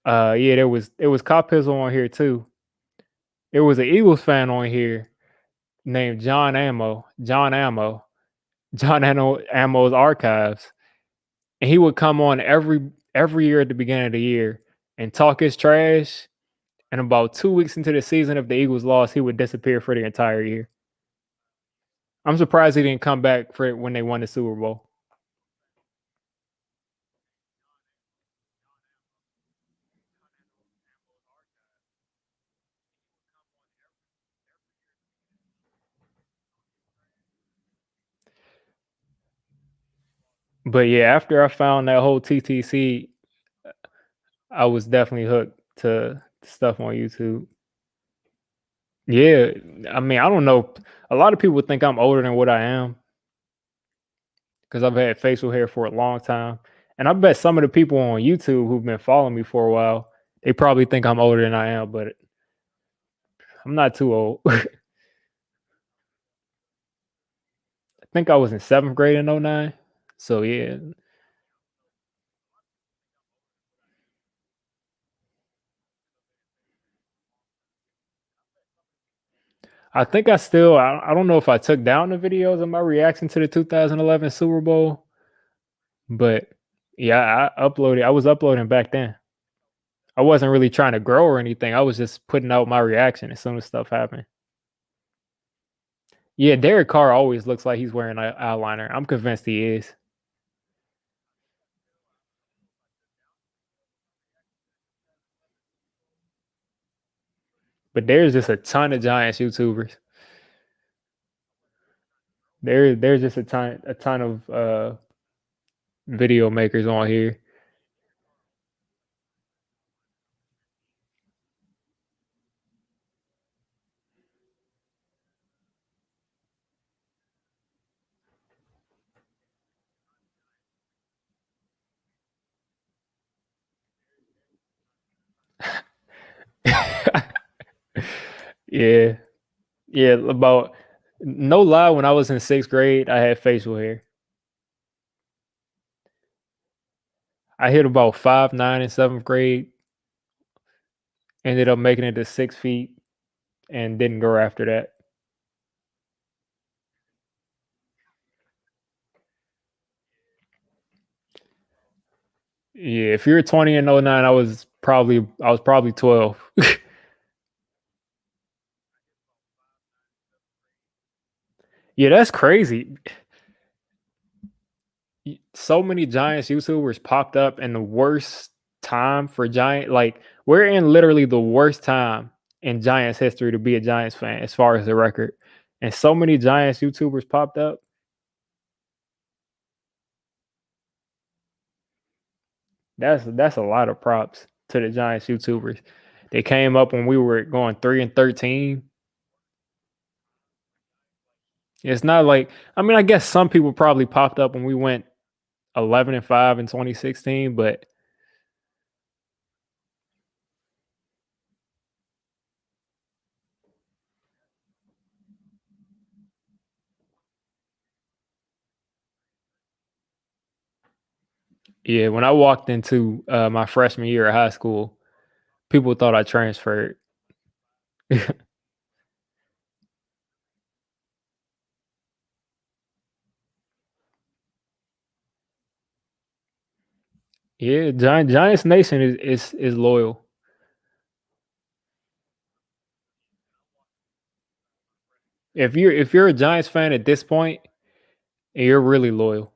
Yeah, there was Cop Pizzle on here too. There was an Eagles fan on here named John Ammo's Archives, and he would come on every year at the beginning of the year and talk his trash. And about 2 weeks into the season, if the Eagles lost, he would disappear for the entire year. I'm surprised he didn't come back for when they won the Super Bowl. But yeah, after I found that whole TTC, I was definitely hooked to stuff on YouTube. Yeah, I mean, I don't know. A lot of people think I'm older than what I am because I've had facial hair for a long time. And I bet some of the people on YouTube who've been following me for a while, they probably think I'm older than I am, but I'm not too old. I think I was in seventh grade in '09. So yeah, I think I don't know if I took down the videos of my reaction to the 2011 Super Bowl, but yeah, I was uploading back then. I wasn't really trying to grow or anything. I was just putting out my reaction as soon as stuff happened. Yeah, Derek Carr always looks like he's wearing an eyeliner. I'm convinced he is. But there's just a ton of Giants YouTubers. There's just a ton of video makers on here. Yeah. Yeah, about no lie, when I was in sixth grade, I had facial hair. I hit about 5'9" in seventh grade, ended up making it to 6 feet, and didn't grow after that. Yeah, if you're 20 in '09, I was probably 12. Yeah, that's crazy. So many Giants YouTubers popped up in the worst time for Giant. Like we're in literally the worst time in Giants history to be a Giants fan as far as the record. And so many Giants YouTubers popped up. That's a lot of props to the Giants YouTubers. They came up when we were going 3-13. It's not like I mean, I guess some people probably popped up when we went 11-5 in 2016, but yeah, when I walked into my freshman year of high school, people thought I transferred. Yeah, Giants Nation is loyal. If you're a Giants fan at this point, you're really loyal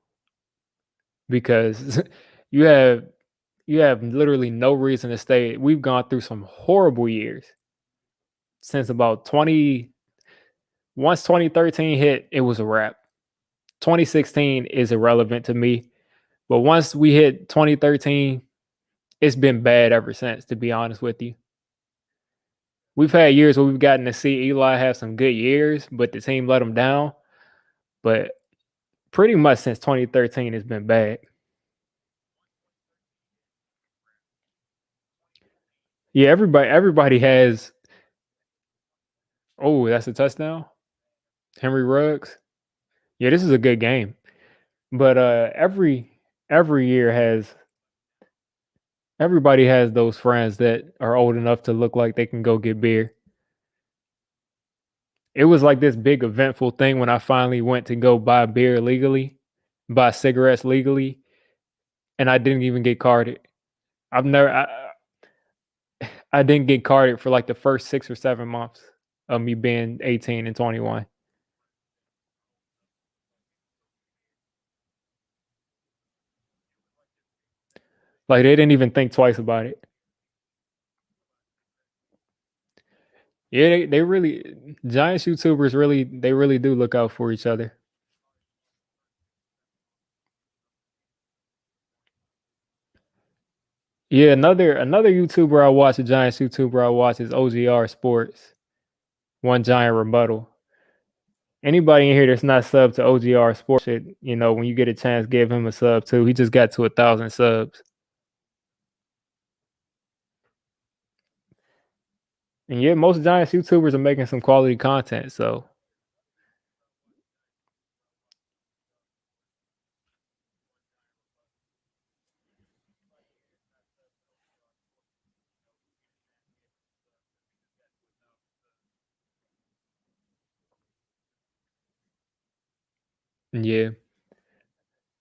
because you have you have literally no reason to stay. We've gone through some horrible years since about 20 once 2013 hit, it was a wrap. 2016 is irrelevant to me, but once we hit 2013, it's been bad ever since, to be honest with you. we've had years where we've gotten to see Eli have some good years, but the team let him down. But pretty much since 2013, it's been bad. Yeah, everybody has. Oh, that's a touchdown, Henry Ruggs. Yeah, this is a good game. But every year has everybody has those friends that are old enough to look like they can go get beer. It was like this big eventful thing when I finally went to go buy beer legally, buy cigarettes legally, and I didn't even get carded. I've never I didn't get carded for like the first 6 or 7 months of me being 18 and 21. Like they didn't even think twice about it. Yeah, they really Giants YouTubers really do look out for each other. Yeah, another YouTuber I watch, a Giants YouTuber I watch is OGR Sports. One Giant Rebuttal. Anybody in here that's not sub to OGR Sports, when you get a chance, give him a sub too. He just got to 1,000 subs. And yeah, most Giants YouTubers are making some quality content. So yeah.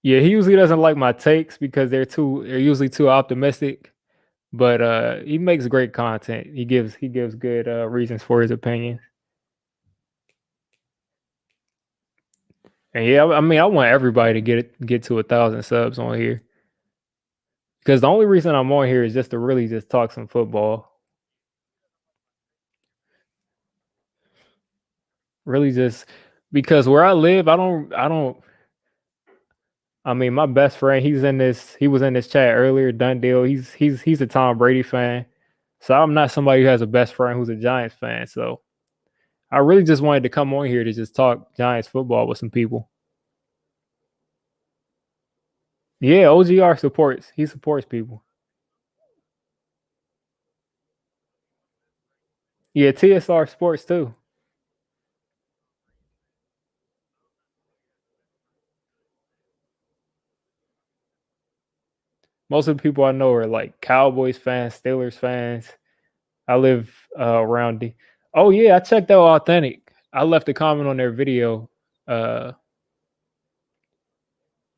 Yeah, he usually doesn't like my takes because they're usually too optimistic. But he makes great content. He gives good reasons for his opinion. And yeah, I mean, I want everybody to get to 1,000 subs on here because the only reason I'm on here is just to really just talk some football. Really, just because where I live, I don't. I mean, my best friend, he was in this chat earlier. Done deal. He's a Tom Brady fan, so I'm not somebody who has a best friend who's a Giants fan. So I really just wanted to come on here to just talk Giants football with some people. Yeah, OGR supports. He supports people. Yeah, TSR Sports too. Most of the people I know are like Cowboys fans, Steelers fans. I live around the. Oh yeah, I checked out Authentic. I left a comment on their video. Uh,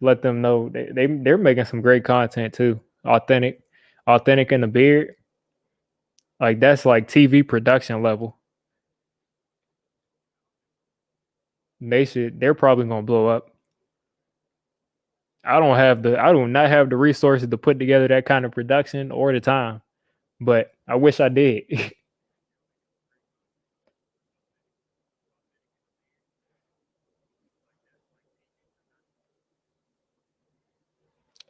Let them know they're making some great content too. Authentic in the beard. Like that's like TV production level. They're probably gonna blow up. I do not have the resources to put together that kind of production or the time, but I wish I did.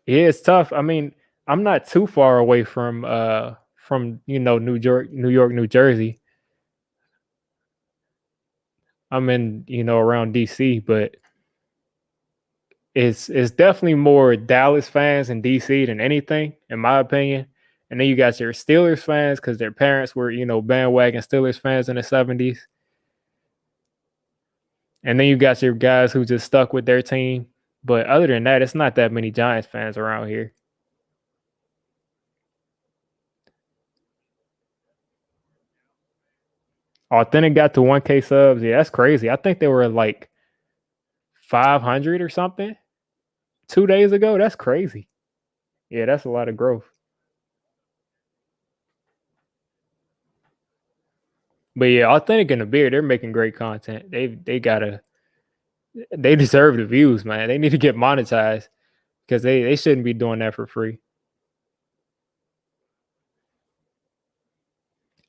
Yeah, it's tough. I mean, I'm not too far away from New York, New Jersey. I'm in, around DC, but it's definitely more Dallas fans in DC than anything, in my opinion. And then you got your Steelers fans because their parents were, bandwagon Steelers fans in the 70s. And then you got your guys who just stuck with their team. But other than that, it's not that many Giants fans around here. Authentic got to 1K subs. Yeah, that's crazy. I think they were like 500 or something 2 days ago. That's crazy. Yeah, that's a lot of growth. But yeah, Authentic and the Beard, they're making great content. They deserve the views, man. They need to get monetized because they shouldn't be doing that for free.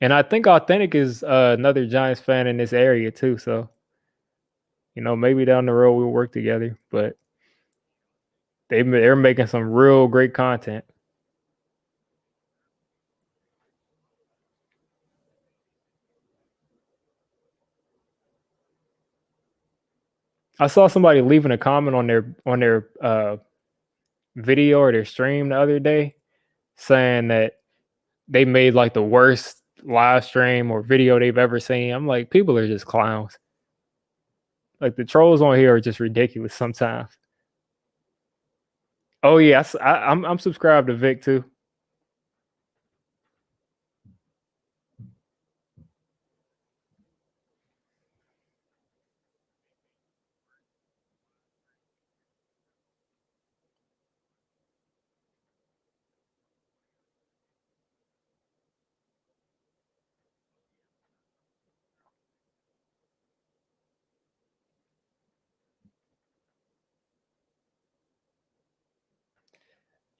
And I think Authentic is another Giants fan in this area too. So maybe down the road we'll work together. But they're making some real great content. I saw somebody leaving a comment on their video or their stream the other day saying that they made like the worst live stream or video they've ever seen. I'm like, people are just clowns. Like the trolls on here are just ridiculous sometimes. Oh yeah, I'm subscribed to Vic too.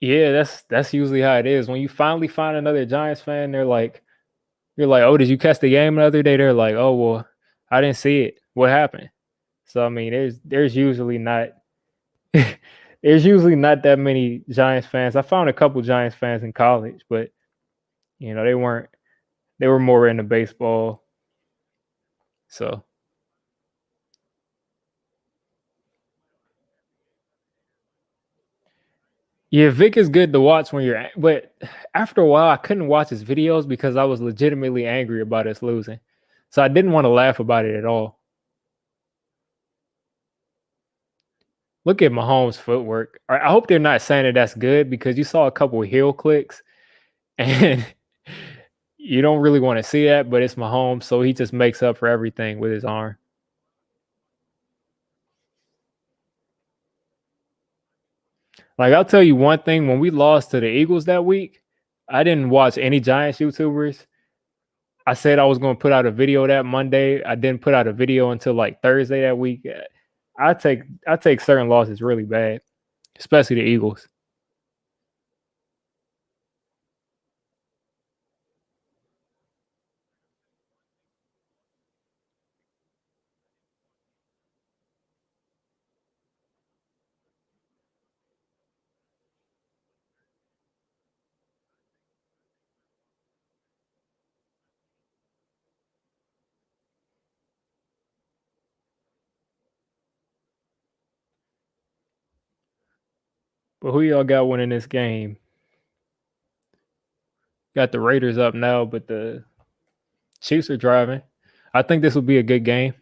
Yeah, that's usually how it is. When you finally find another Giants fan, you're like, oh, did you catch the game the other day? They're like, oh well, I didn't see it. What happened? So I mean, there's usually not there's usually not that many Giants fans. I found a couple Giants fans in college, but you know they were more into baseball. So yeah, Vic is good to watch when you're, but after a while, I couldn't watch his videos because I was legitimately angry about us losing. So I didn't want to laugh about it at all. Look at Mahomes' footwork. I hope they're not saying that that's good because you saw a couple of heel clicks and you don't really want to see that, but it's Mahomes, so he just makes up for everything with his arm. Like I'll tell you one thing: when we lost to the Eagles that week, I didn't watch any Giants YouTubers. I said I was going to put out a video that Monday. I didn't put out a video until like Thursday that week. I take certain losses really bad, especially the Eagles. But who y'all got winning this game? Got the Raiders up now, but the Chiefs are driving. I think this will be a good game.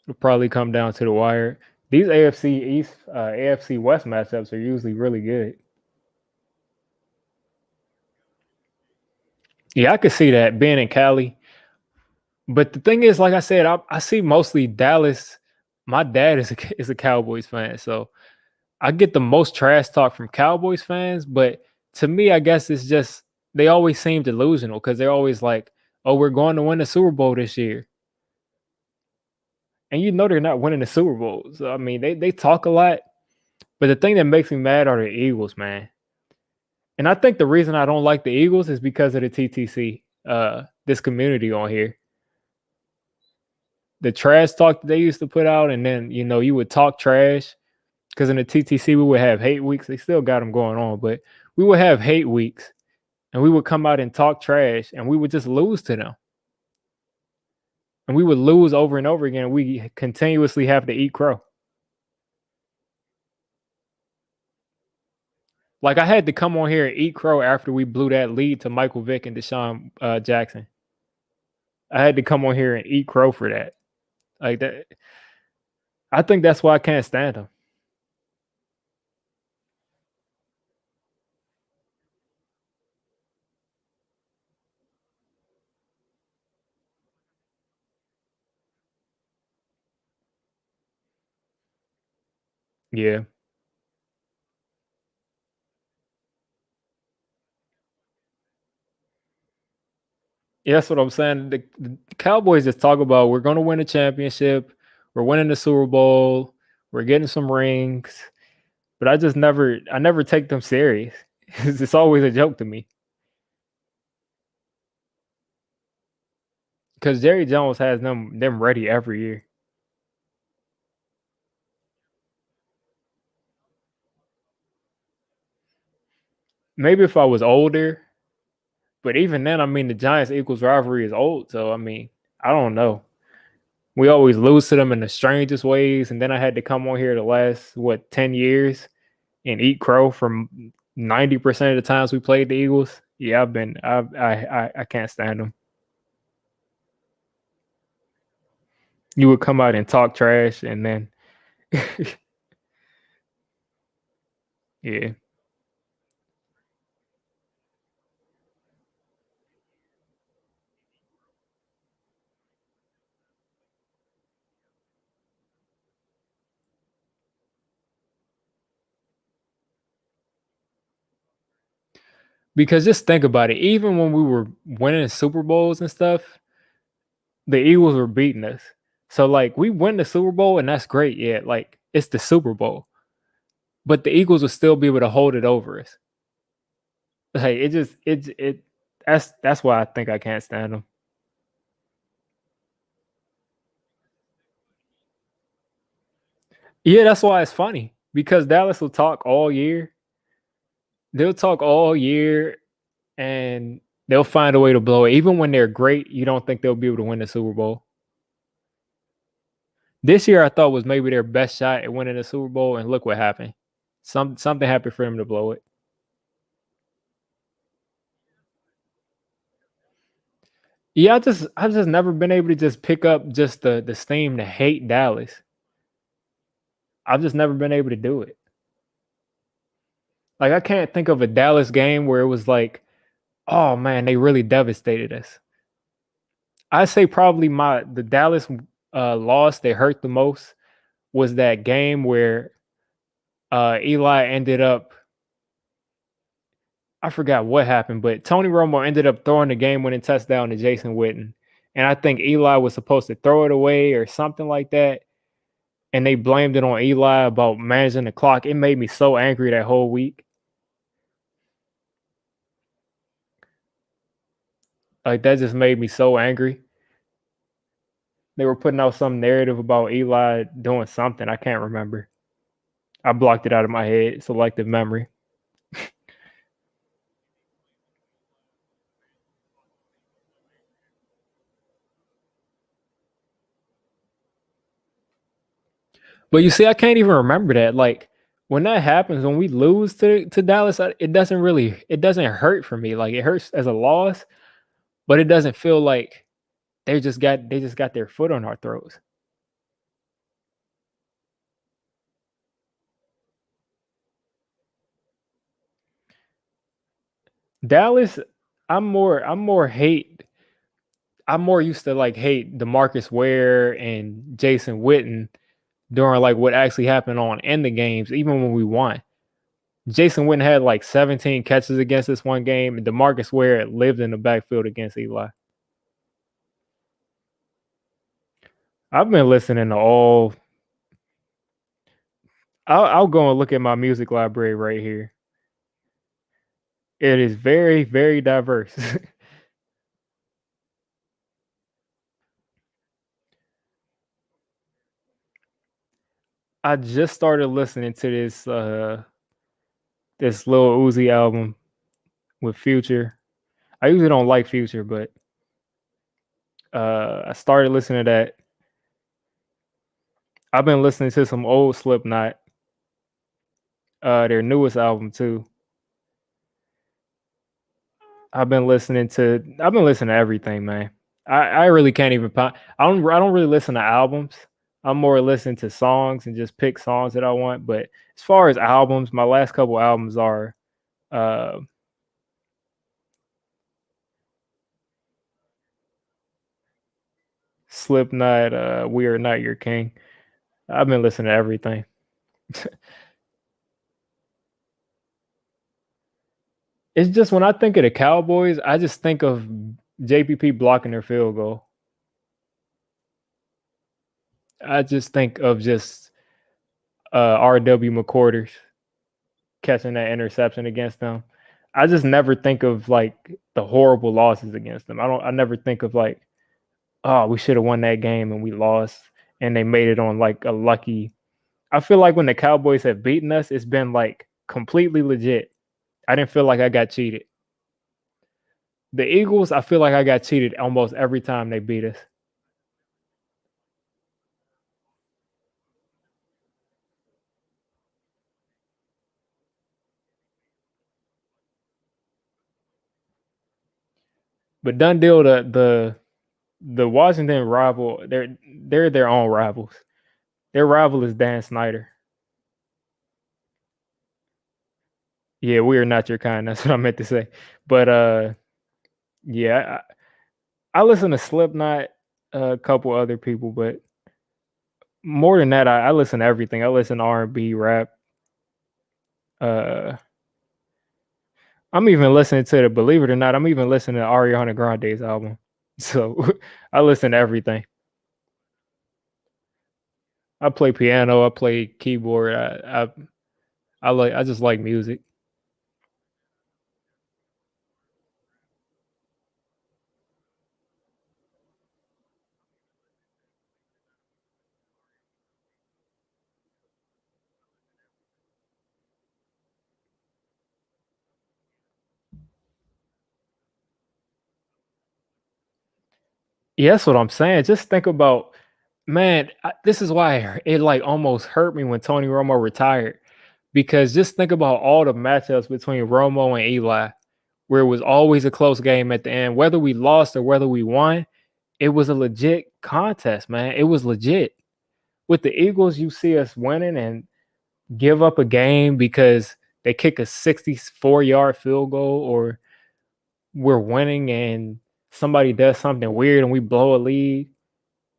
It'll probably come down to the wire. These AFC East, AFC West matchups are usually really good. Yeah, I could see that being in Cali. But the thing is, like I said, I see mostly Dallas. My dad is a Cowboys fan, so I get the most trash talk from Cowboys fans. But to me, I guess it's just they always seem delusional because they're always like, "Oh, we're going to win the Super Bowl this year," and you know they're not winning the Super Bowl. So I mean, they talk a lot, but the thing that makes me mad are the Eagles, man. And I think the reason I don't like the Eagles is because of the TTC, this community on here. The trash talk that they used to put out, and then you know you would talk trash because in the TTC we would have hate weeks. They still got them going on, but we would have hate weeks, and we would come out and talk trash, and we would just lose to them, and we would lose over and over again. And we continuously have to eat crow. Like I had to come on here and eat crow after we blew that lead to Michael Vick and Deshaun Jackson. I had to come on here and eat crow for that. Like that, I think that's why I can't stand them. Yeah. Yeah, that's what I'm saying. The Cowboys just talk about we're going to win a championship, we're winning the Super Bowl, we're getting some rings, but I never take them serious. It's always a joke to me because Jerry Jones has them ready every year. Maybe if I was older, but even then, I mean, the Giants Eagles rivalry is old, so I mean, I don't know. We always lose to them in the strangest ways, and then I had to come on here the last 10 years and eat crow from 90% of the times we played the Eagles. Yeah, I can't stand them. You would come out and talk trash, and then yeah. Because just think about it. Even when we were winning Super Bowls and stuff, the Eagles were beating us. So like we win the Super Bowl and that's great. Yeah, like it's the Super Bowl. But the Eagles will still be able to hold it over us. Like it just it that's why I think I can't stand them. Yeah, that's why it's funny. Because Dallas will talk all year. They'll talk all year and they'll find a way to blow it. Even when they're great, you don't think they'll be able to win the Super Bowl. This year I thought was maybe their best shot at winning the Super Bowl, and look what happened. Something happened for them to blow it. Yeah, I just never been able to just pick up just the steam to hate Dallas. I've just never been able to do it. Like I can't think of a Dallas game where it was like, oh man, they really devastated us. I say probably my the Dallas loss that hurt the most was that game where Eli ended up, I forgot what happened, but Tony Romo ended up throwing the game-winning touchdown to Jason Witten, and I think Eli was supposed to throw it away or something like that, and they blamed it on Eli about managing the clock. It made me so angry that whole week. Like that just made me so angry. They were putting out some narrative about Eli doing something. I can't remember. I blocked it out of my head. Selective memory. But you see, I can't even remember that. Like when that happens, when we lose to Dallas, it doesn't hurt for me. Like it hurts as a loss, but it doesn't feel like they just got their foot on our throats. Dallas, I'm more used to like hate DeMarcus Ware and Jason Witten during like what actually happened on in the games, even when we won. Jason Witten had like 17 catches against this one game, and DeMarcus Ware lived in the backfield against Eli. I've been listening to all. I'll go and look at my music library right here. It is very, very diverse. I just started listening to this little Uzi album with Future. I usually don't like Future, but I started listening to that. I've been listening to some old Slipknot, their newest album too. I've been listening to everything, man. I really can't even I don't really listen to albums. I'm more listening to songs and just pick songs that I want. But as far as albums, my last couple albums are uh Slipknot, We Are Not Your King. I've been listening to everything. It's just when I think of the Cowboys, I just think of JPP blocking their field goal. I just think of just RW McCorders catching that interception against them. I just never think of like the horrible losses against them. I never think of like, oh, we should have won that game and we lost and they made it on like a lucky. I feel like when the Cowboys have beaten us, it's been like completely legit. I didn't feel like I got cheated. The Eagles, I feel like I got cheated almost every time they beat us. But done deal. The Washington rival. They're their own rivals. Their rival is Dan Snyder. Yeah, we are not your kind. That's what I meant to say. But yeah, I listen to Slipknot, a couple other people, but more than that, I listen to everything. I listen to R&B, rap. Uh, I'm even listening to the. Believe it or not, I'm even listening to Ariana Grande's album. So I listen to everything. I play piano. I play keyboard. I like. I just like music. Yeah, that's what I'm saying. Just think about, man. This is why it like almost hurt me when Tony Romo retired, because just think about all the matchups between Romo and Eli, where it was always a close game at the end, whether we lost or whether we won. It was a legit contest, man. It was legit. With the Eagles, you see us winning and give up a game because they kick a 64-yard field goal, or we're winning and somebody does something weird and we blow a lead.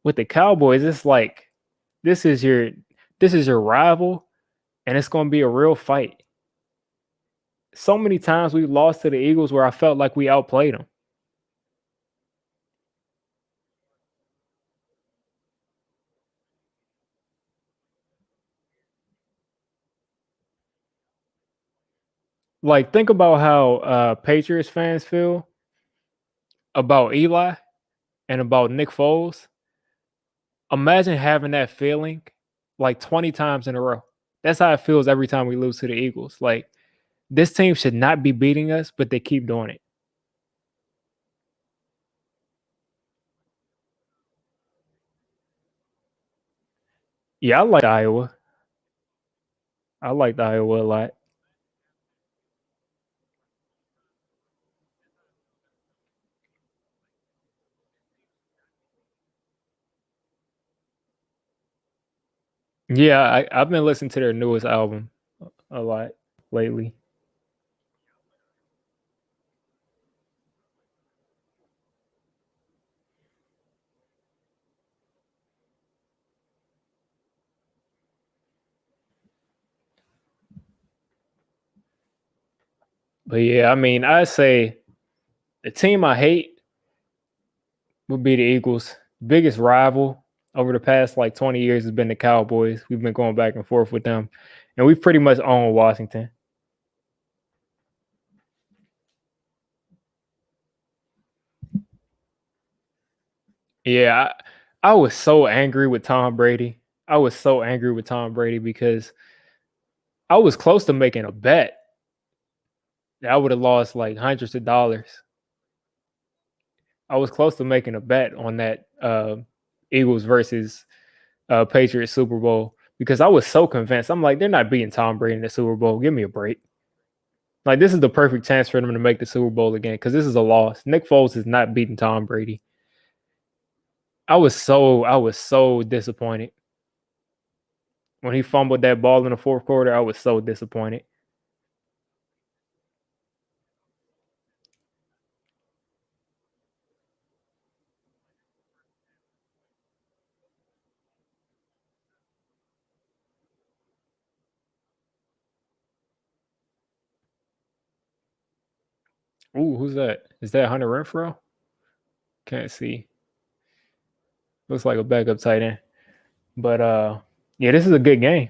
With the Cowboys, it's like this is your this is your rival, and it's going to be a real fight. So many times we lost to the Eagles where I felt like we outplayed them. Like, think about how Patriots fans feel about Eli and about Nick Foles. Imagine having that feeling like 20 times in a row. That's how it feels every time we lose to the Eagles. Like, this team should not be beating us, but they keep doing it. Yeah, I like Iowa. I like Iowa a lot. Yeah, I've been listening to their newest album a lot lately. But yeah, I mean, I say the team I hate would be the Eagles. Biggest rival over the past like 20 years has been the Cowboys. We've been going back and forth with them, and we've pretty much owned Washington. Yeah, I was so angry with Tom Brady. I was so angry with Tom Brady because I was close to making a bet that I would have lost like hundreds of dollars. I was close to making a bet on that Eagles versus Patriots Super Bowl because I was so convinced. I'm like, they're not beating Tom Brady in the Super Bowl. Give me a break. Like, this is the perfect chance for them to make the Super Bowl again because this is a loss. Nick Foles is not beating Tom Brady. I was so disappointed when he fumbled that ball in the fourth quarter. I was so disappointed. Ooh, who's that? Is that Hunter Renfro? Can't see. Looks like a backup tight end. But yeah, this is a good game.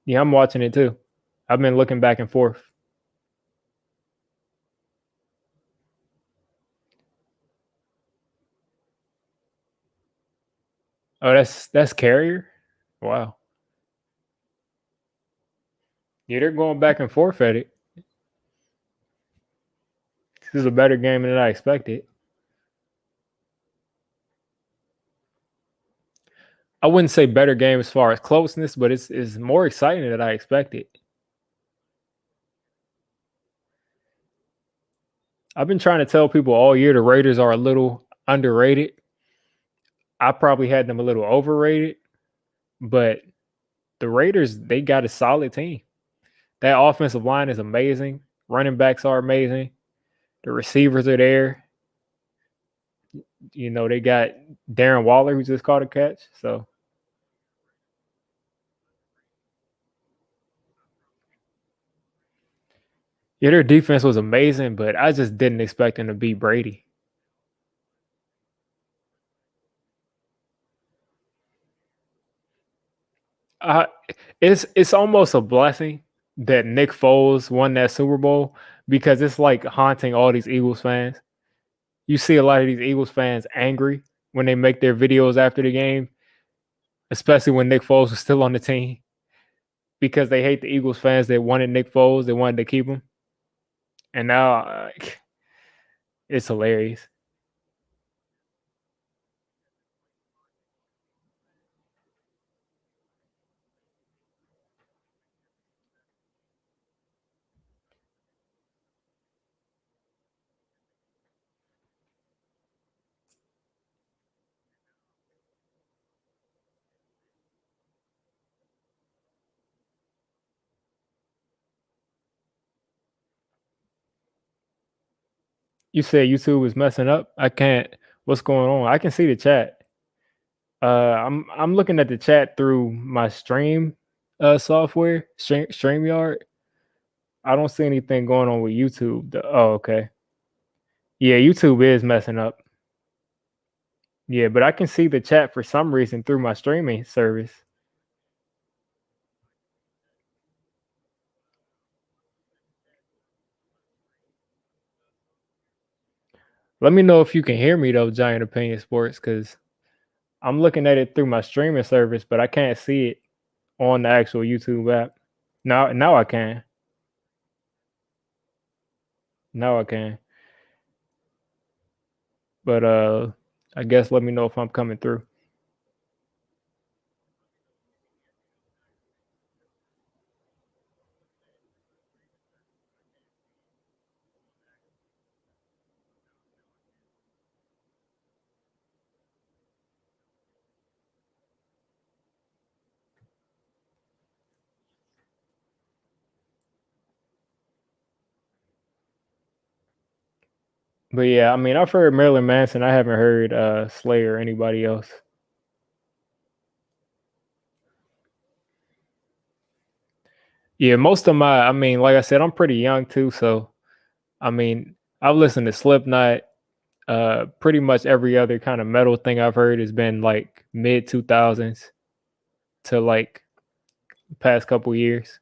Yeah, I'm watching it too. I've been looking back and forth. Oh, that's Carrier. Wow. Yeah, they're going back and forth at it. This is a better game than I expected. I wouldn't say better game as far as closeness, but it's more exciting than I expected. I've been trying to tell people all year the Raiders are a little underrated. I probably had them a little overrated, but the Raiders, they got a solid team. That offensive line is amazing. Running backs are amazing. The receivers are there. You know, they got Darren Waller who just caught a catch. So yeah, their defense was amazing, but I just didn't expect them to beat Brady. Uh, it's almost a blessing that Nick Foles won that Super Bowl because it's like haunting all these Eagles fans. You see a lot of these Eagles fans angry when they make their videos after the game, especially when Nick Foles was still on the team because they hate the Eagles fans that wanted Nick Foles, they wanted to keep him, and now it's hilarious. You said YouTube is messing up. I can't. What's going on? I can see the chat. I'm looking at the chat through my stream software, StreamYard. I don't see anything going on with YouTube. Oh, okay. Yeah, YouTube is messing up. Yeah, but I can see the chat for some reason through my streaming service. Let me know if you can hear me though, Giant Opinion Sports, because I'm looking at it through my streaming service, but I can't see it on the actual YouTube app. Now I can. Now I can. But I guess let me know if I'm coming through. But yeah, I mean I've heard Marilyn Manson. I haven't heard Slayer or anybody else. Yeah, most of my I mean, like I said, I'm pretty young too, so I mean I've listened to Slipknot. Pretty much every other kind of metal thing I've heard has been like mid 2000s to like past couple years.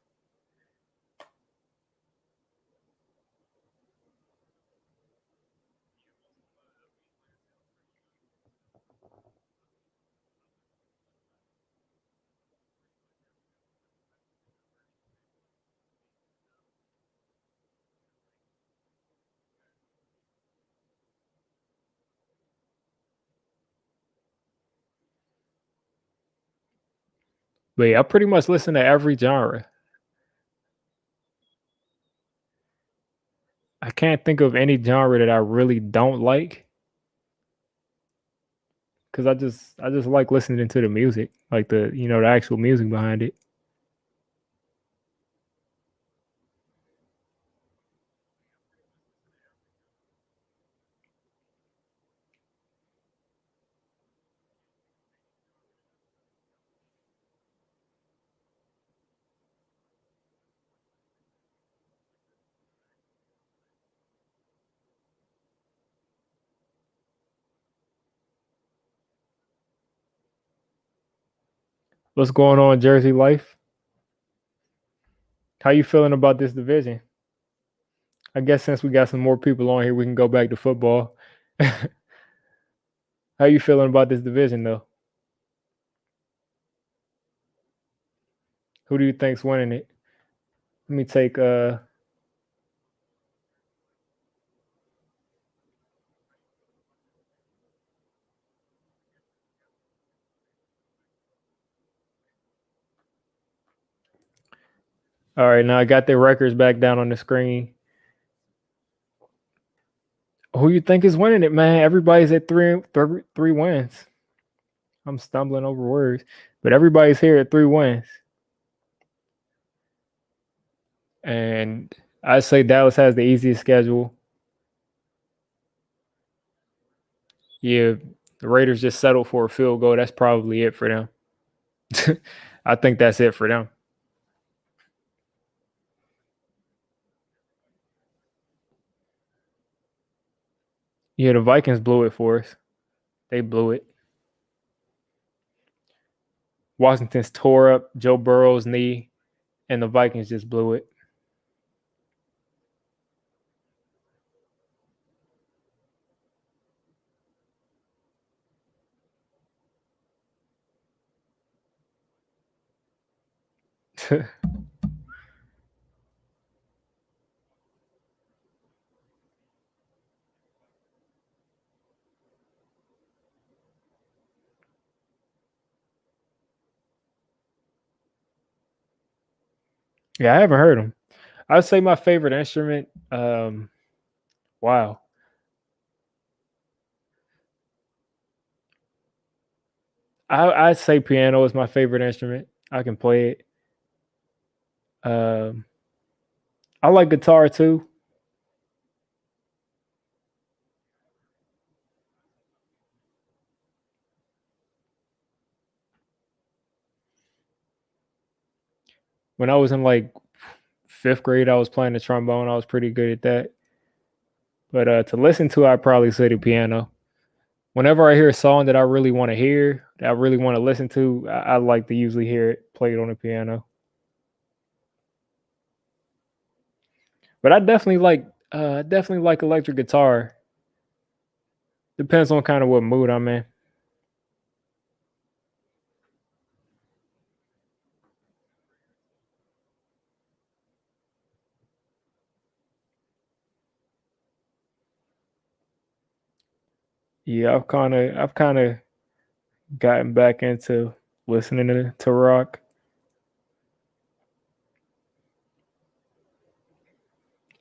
But yeah, I pretty much listen to every genre. I can't think of any genre that I really don't like because I just like listening to the music, like the actual music behind it. What's going on, Jersey Life? How you feeling about this division? I guess since we got some more people on here, we can go back to football. How you feeling about this division though? Who do you think's winning it? Let me take all right, now I got their records back down on the screen. Who you think is winning it, man? Everybody's at three wins. I'm stumbling over words, but everybody's here at 3 wins. And I say Dallas has the easiest schedule. Yeah, the Raiders just settled for a field goal. That's probably it for them. I think that's it for them. Yeah, the Vikings blew it for us. They blew it. Washington's tore up Joe Burrow's knee, and the Vikings just blew it. Yeah, I haven't heard them. I'd say my favorite instrument. Wow, I'd say piano is my favorite instrument. I can play it. Um, I like guitar too. When I was in like fifth grade, I was playing the trombone. I was pretty good at that. But to listen to, I'd probably say the piano. Whenever I hear a song that I really want to hear, that I really want to listen to, I like to usually hear it played on the piano. But I definitely like electric guitar. Depends on kind of what mood I'm in. Yeah, I've kind of gotten back into listening to rock.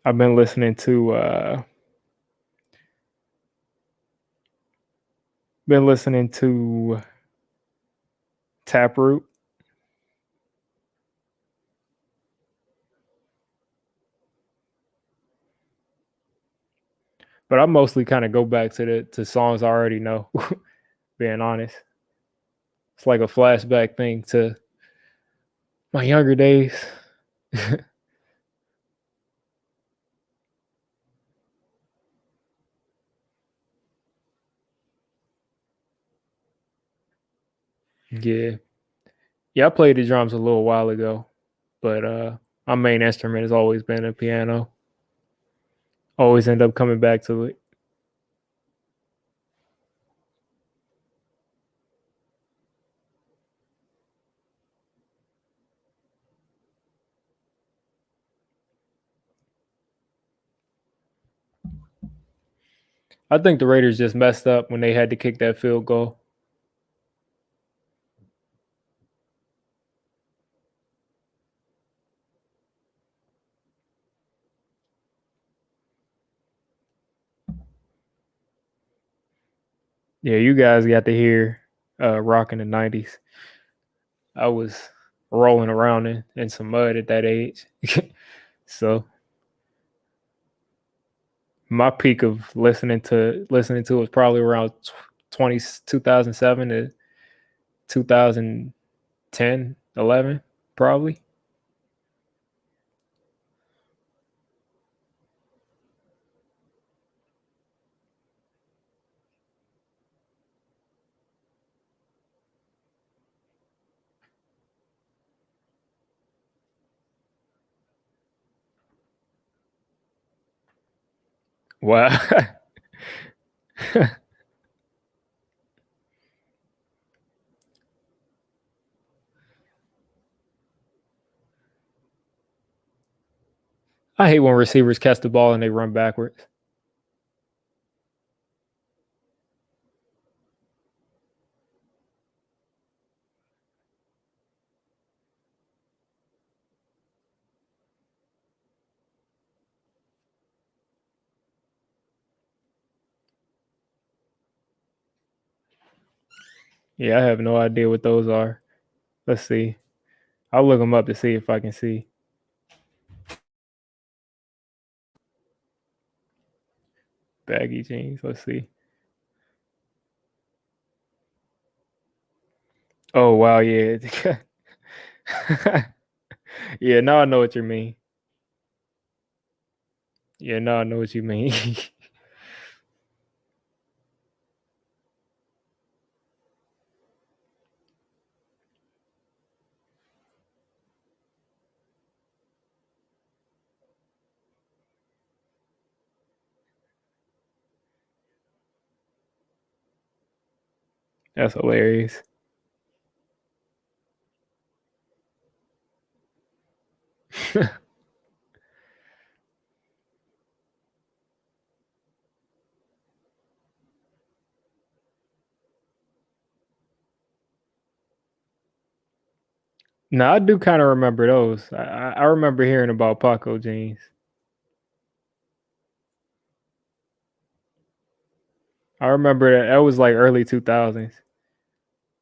I've been listening to Taproot, but I mostly kind of go back to songs I already know. Being honest, it's like a flashback thing to my younger days. Yeah, yeah. I played the drums a little while ago, but my main instrument has always been a piano. Always end up coming back to it. I think the Raiders just messed up when they had to kick that field goal. Yeah, you guys got to hear rock in the '90s. I was rolling around in some mud at that age. So my peak of listening to was probably around 2007 to 2010, 11, probably. Wow. I hate when receivers catch the ball and they run backwards. Yeah, I have no idea what those are. Let's see. I'll look them up to see if I can see. Baggy jeans. Let's see. Oh wow, yeah. Yeah, now I know what you mean. Yeah, now I know what you mean. That's hilarious. No, I do kind of remember those. I remember hearing about Paco jeans. I remember that was like early 2000s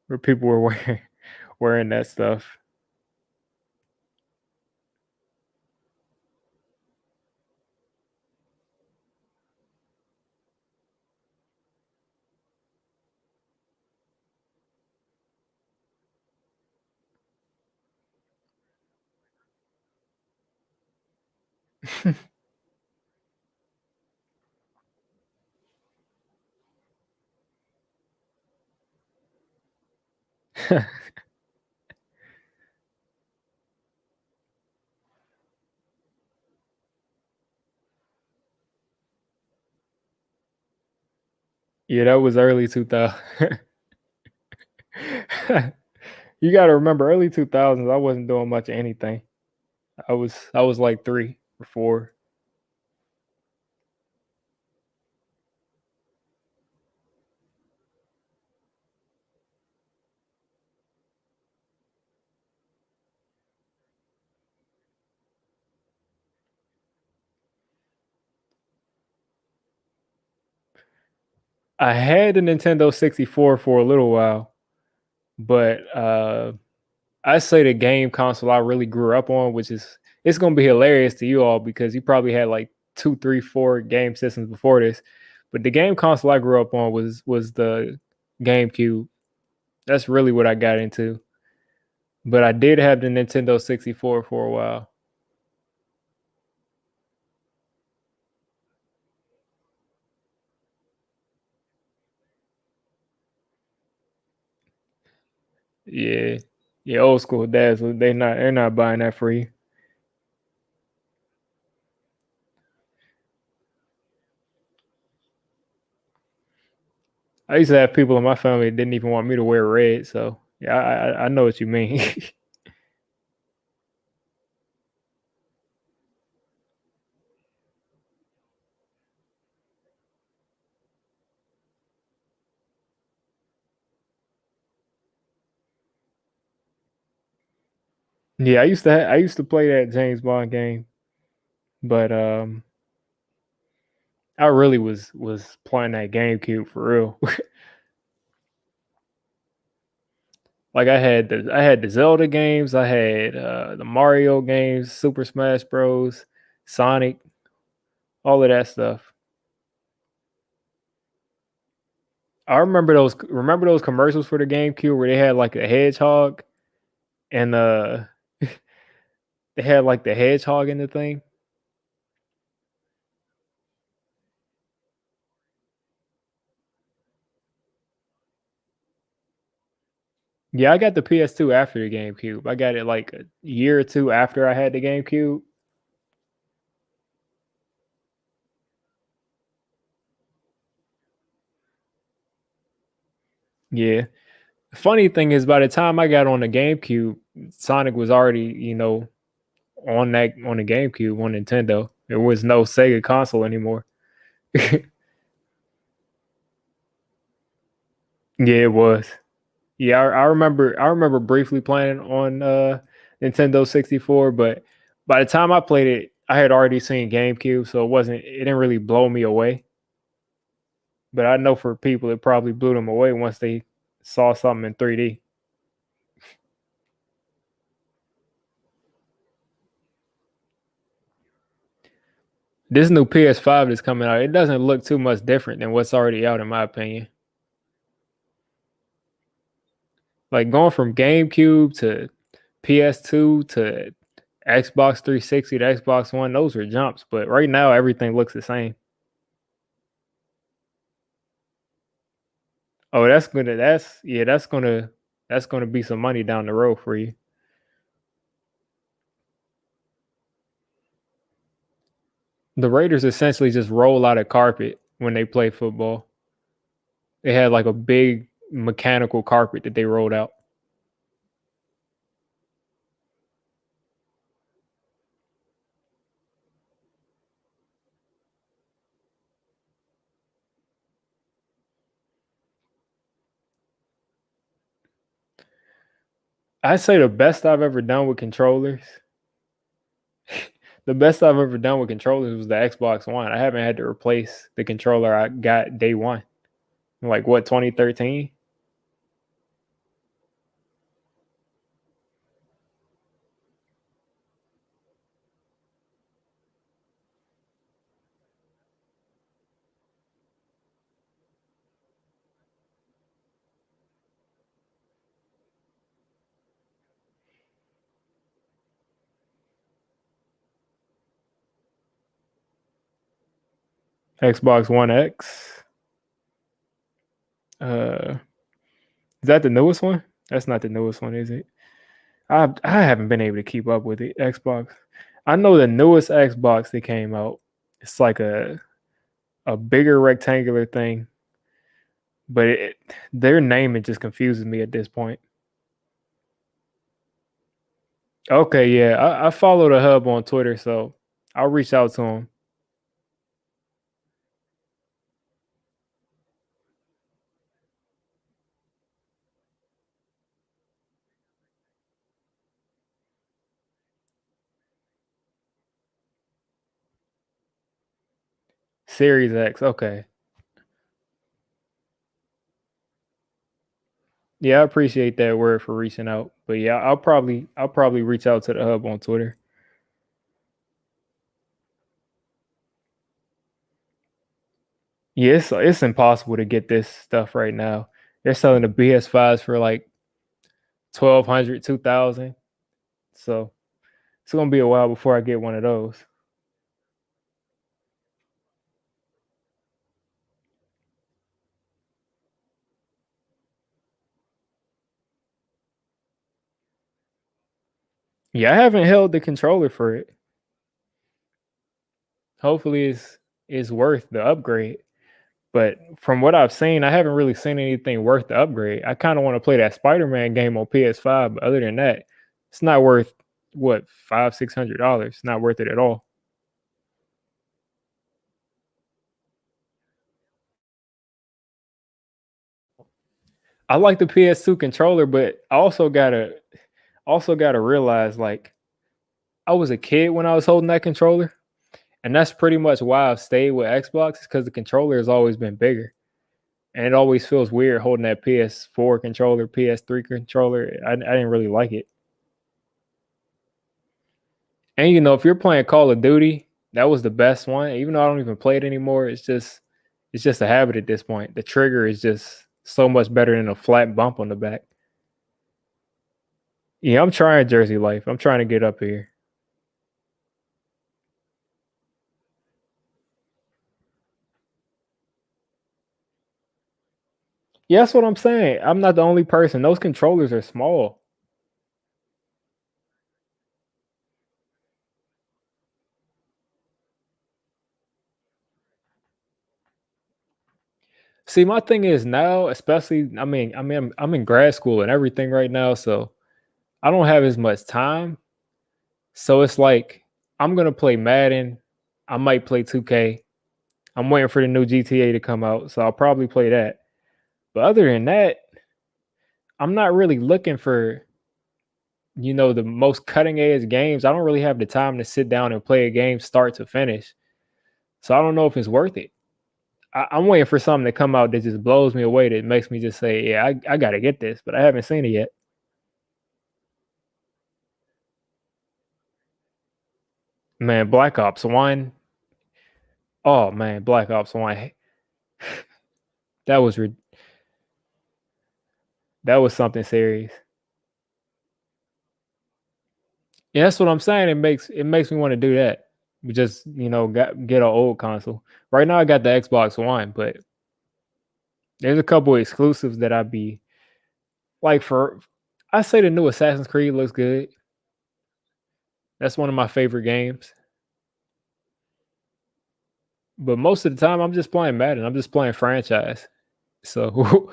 where people were wearing that stuff. Yeah, that was early 2000. You got to remember early 2000s I wasn't doing much of anything. I was like 3 or 4. I had a Nintendo 64 for a little while, but I say the game console I really grew up on, which is it's gonna be hilarious to you all because you probably had like 2, 3, 4 game systems before this. But the game console I grew up on was the GameCube. That's really what I got into. But I did have the Nintendo 64 for a while. Yeah. Yeah, old school dads, they're not buying that for you. I used to have people in my family that didn't even want me to wear red, so yeah, I know what you mean. Yeah, I used to play that James Bond game, but I really was playing that GameCube for real. Like I had the Zelda games, I had the Mario games, Super Smash Bros, Sonic, all of that stuff. I remember those commercials for the GameCube where they had like a hedgehog and they had like the hedgehog in the thing. Yeah, I got the PS2 after the GameCube. I got it like a year or two after I had the GameCube. Yeah. The funny thing is by the time I got on the GameCube, Sonic was already, on the GameCube on Nintendo. There was no Sega console anymore. Yeah, it was. Yeah, I remember briefly playing on Nintendo 64, but by the time I played it, I had already seen GameCube, so it didn't really blow me away. But I know for people it probably blew them away once they saw something in 3D. This new PS5 that's coming out, it doesn't look too much different than what's already out, in my opinion. Like going from GameCube to PS2 to Xbox 360 to Xbox One, those were jumps. But right now, everything looks the same. Oh, that's gonna be some money down the road for you. The Raiders essentially just roll out a carpet when they play football. They had like a big mechanical carpet that they rolled out. I'd say the best I've ever done with controllers. The best I've ever done with controllers was the Xbox One. I haven't had to replace the controller I got day one. Like what, 2013? Xbox One X. Uh, is that the newest one? That's not the newest one, is it? I haven't been able to keep up with it. Xbox. I know the newest Xbox that came out. It's like a bigger rectangular thing, but their name, it just confuses me at this point. Okay, yeah, I follow the hub on Twitter, so I'll reach out to him. Series X. Okay. Yeah, I appreciate that word for reaching out. But yeah, I'll probably reach out to the hub on Twitter. Yeah, it's impossible to get this stuff right now. They're selling the BS5s for like 1,200, 2,000. So it's gonna be a while before I get one of those. Yeah, I haven't held the controller for it. Hopefully it's worth the upgrade. But from what I've seen, I haven't really seen anything worth the upgrade. I kind of want to play that Spider-Man game on PS5, but other than that, it's not worth what, $500-$600. Not worth it at all. I like the PS2 controller, but I also gotta realize, like, I was a kid when I was holding that controller, and that's pretty much why I've stayed with Xbox, because the controller has always been bigger. And it always feels weird holding that PS4 controller, PS3 controller. I didn't really like it. And if you're playing Call of Duty, that was the best one. Even though I don't even play it anymore, it's just a habit at this point. The trigger is just so much better than a flat bump on the back. Yeah, I'm trying Jersey life. I'm trying to get up here. Yeah, that's what I'm saying. I'm not the only person. Those controllers are small. See, my thing is now, especially, I'm in grad school and everything right now, so I don't have as much time. So it's like I'm gonna play Madden. I might play 2K. I'm waiting for the new GTA to come out, so I'll probably play that. But other than that, I'm not really looking for the most cutting edge games. I don't really have the time to sit down and play a game start to finish. So I don't know if it's worth it. I'm waiting for something to come out that just blows me away. That makes me just say, "Yeah, I got to get this," but I haven't seen it yet. Man, Black Ops One. Oh man, Black Ops One. That was that was something serious. Yeah, that's what I'm saying. It makes me want to do that. We just get an old console. Right now, I got the Xbox One, but there's a couple exclusives that I'd be like for. I say the new Assassin's Creed looks good. That's one of my favorite games. But most of the time, I'm just playing Madden. I'm just playing franchise. So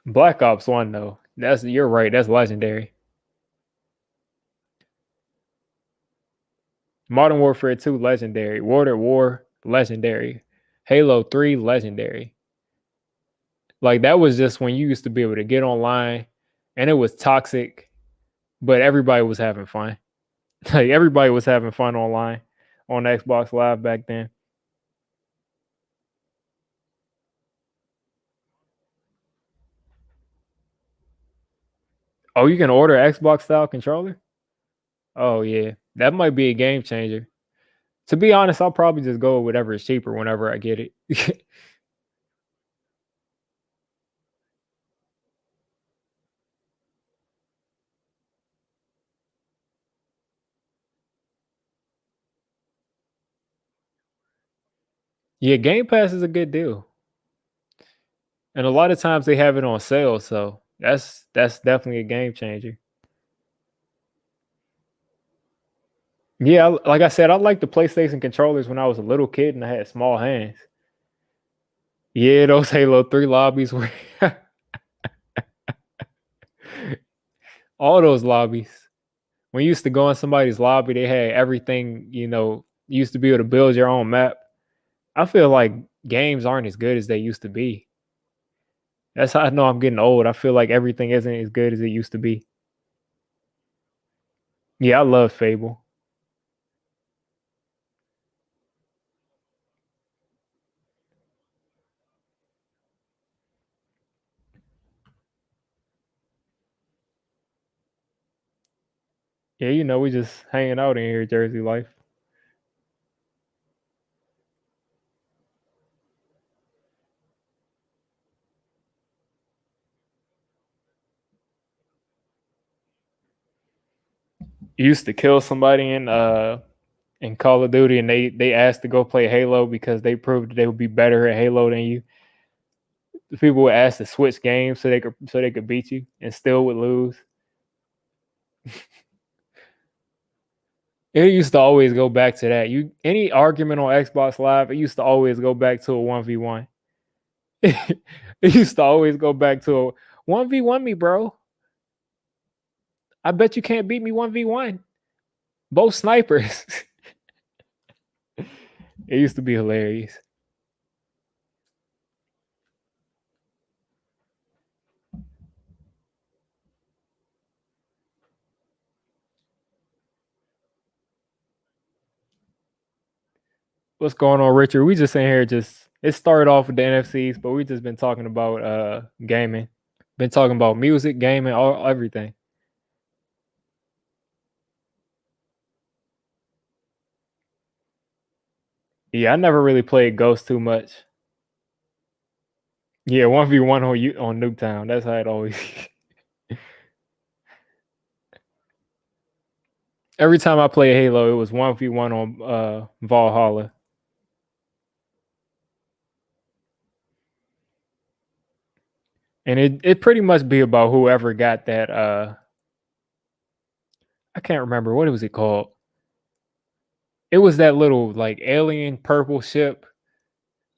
Black Ops One though, you're right. That's legendary. Modern Warfare 2, legendary. World at War, legendary. Halo 3, legendary. Like that was just when you used to be able to get online and it was toxic, but everybody was having fun. Like everybody was having fun online on Xbox Live back then. Oh, you can order Xbox style controller? Oh yeah. That might be a game changer. To be honest, I'll probably just go with whatever is cheaper whenever I get it. Yeah, Game Pass is a good deal. And a lot of times they have it on sale, so that's definitely a game changer. Yeah, like I said, I like the PlayStation controllers when I was a little kid and I had small hands. Yeah, those Halo 3 lobbies were all those lobbies. When you used to go in somebody's lobby, they had everything, you used to be able to build your own map. I feel like games aren't as good as they used to be. That's how I know I'm getting old. I feel like everything isn't as good as it used to be. Yeah, I love Fable. Yeah, we just hanging out in here, Jersey life. You used to kill somebody in Call of Duty and they asked to go play Halo because they proved they would be better at Halo than you. The people would ask to switch games so they could beat you and still would lose. It used to always go back to that. You any argument on Xbox Live, it used to always go back to a 1v1. It used to always go back to a 1v1 me, bro. I bet you can't beat me 1v1. Both snipers. It used to be hilarious. What's going on, Richard? We just in here it started off with the NFCs, but we just been talking about gaming. Been talking about music, gaming, all everything. Yeah, I never really played Ghost too much. Yeah, 1v1 on you on Nuketown. That's how it always every time I play Halo, it was 1v1 on Valhalla. And it pretty much be about whoever got that I can't remember what was it called. It was that little like alien purple ship.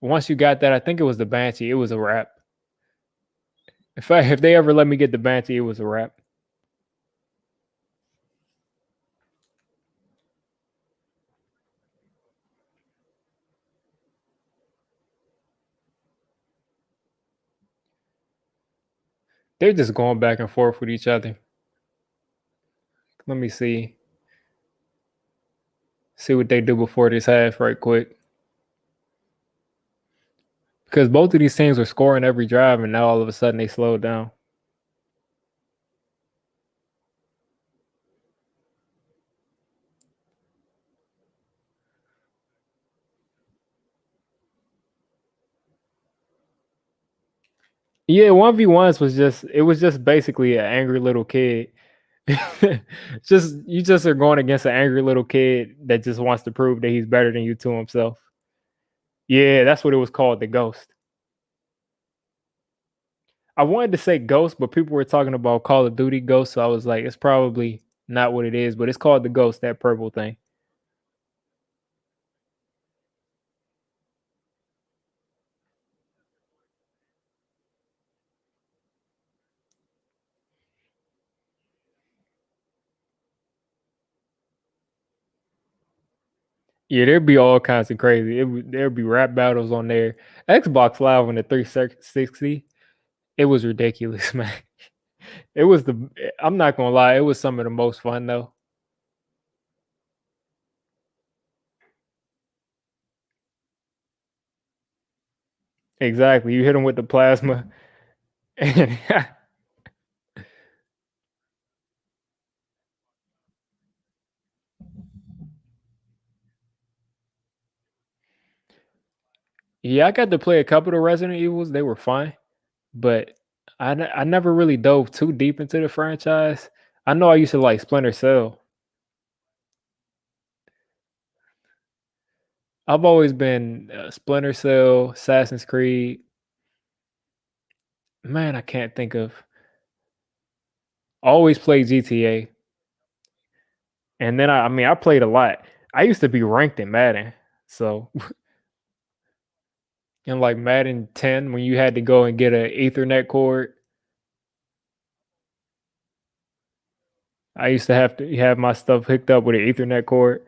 Once you got that, I think it was the Banshee. It was a wrap. If they ever let me get the Banshee, it was a wrap. They're just going back and forth with each other. Let me see. See what they do before this half, right quick. Because both of these teams were scoring every drive, and now all of a sudden they slowed down. Yeah, 1v1s was just basically an angry little kid. Just you just are going against an angry little kid that just wants to prove that he's better than you to himself. Yeah, that's what it was called, the Ghost. I wanted to say Ghost, but people were talking about Call of Duty Ghost, so I was like, it's probably not what it is, but it's called the Ghost, that purple thing. Yeah, there'd be all kinds of crazy. There'd be rap battles on there. Xbox Live on the 360, it was ridiculous, man. It was the I'm not gonna lie, it was some of the most fun though. Exactly. You hit them with the plasma. And yeah, I got to play a couple of Resident Evils. They were fine, but I never really dove too deep into the franchise. I know I used to like Splinter Cell. I've always been Splinter Cell, Assassin's Creed. Man, I can't think of. Always played GTA, and then I mean I played a lot. I used to be ranked in Madden, so in like Madden 10 when you had to go and get an Ethernet cord, I used to have to have my stuff hooked up with an Ethernet cord.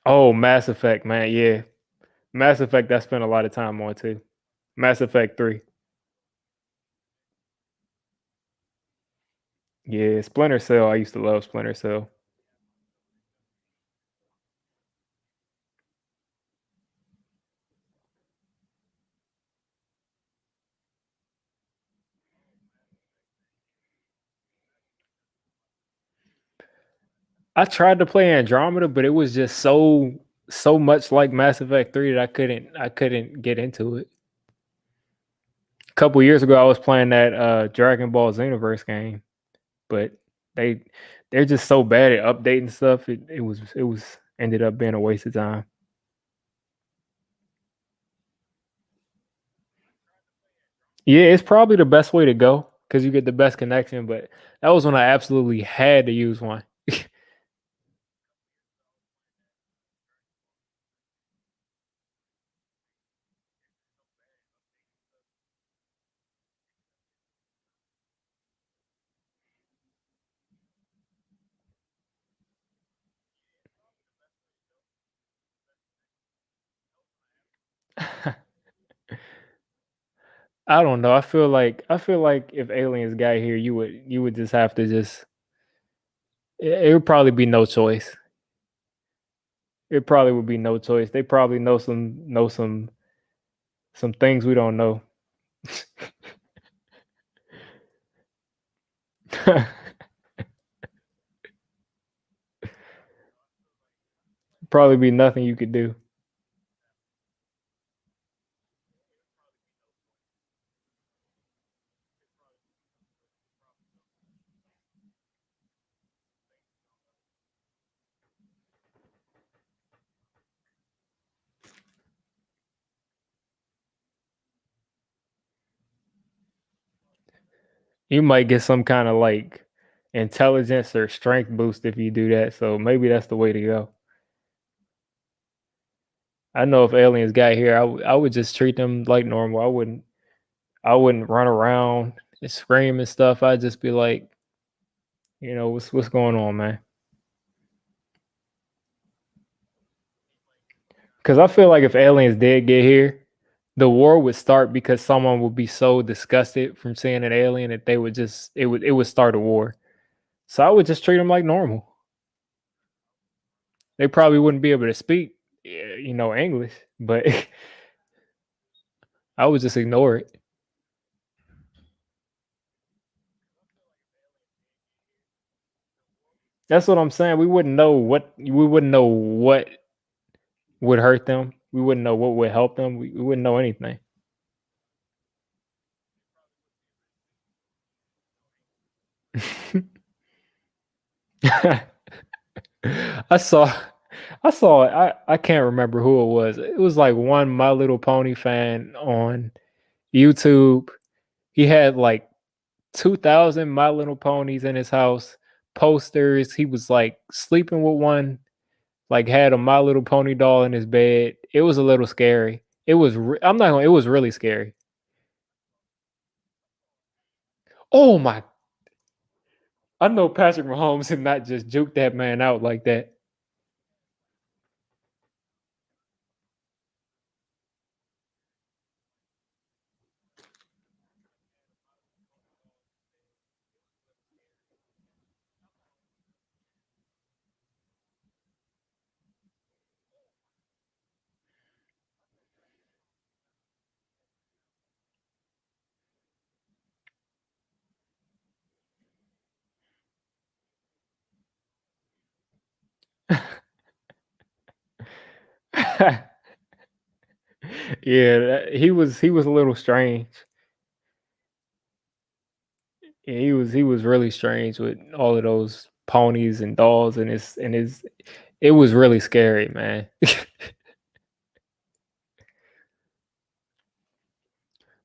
Oh, Mass Effect, man, yeah. Mass Effect, I spent a lot of time on too. Mass Effect 3. Yeah, Splinter Cell, I used to love Splinter Cell. I tried to play Andromeda, but it was just so much like Mass Effect 3 that I couldn't get into it. A couple years ago I was playing that Dragon Ball Xenoverse game, but they they're just so bad at updating stuff. It was ended up being a waste of time. Yeah, it's probably the best way to go because you get the best connection. But that was when I absolutely had to use one. I don't know. I feel like if aliens got here, you would just have to just. It would probably be no choice. It probably would be no choice. They probably know some things we don't know. Probably be nothing you could do. You might get some kind of like intelligence or strength boost if you do that. So maybe that's the way to go. I know if aliens got here, I would just treat them like normal. I wouldn't run around and scream and stuff. I'd just be like, what's going on, man? Because I feel like if aliens did get here, the war would start because someone would be so disgusted from seeing an alien that they would just it would start a war. So I would just treat them like normal. They probably wouldn't be able to speak, English, but I would just ignore it. That's what I'm saying. We wouldn't know what would hurt them. We wouldn't know what would help them. We wouldn't know anything. I saw I can't remember who it was. It was like one My Little Pony fan on YouTube. He had like 2,000 My Little Ponies in his house, posters. He was like sleeping with one, like had a My Little Pony doll in his bed. It was a little scary. I'm not gonna, it was really scary. Oh my, I know Patrick Mahomes did not just juke that man out like that. Yeah, he was a little strange. Yeah, he was really strange with all of those ponies and dolls and his it was really scary, man.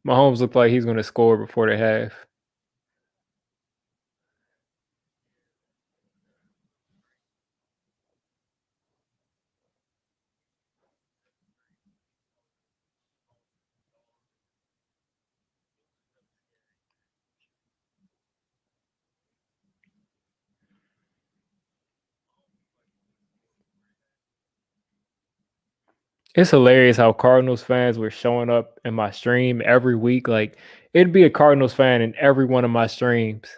Mahomes looked like he's gonna score before the half. It's hilarious how Cardinals fans were showing up in my stream every week. Like it'd be a Cardinals fan in every one of my streams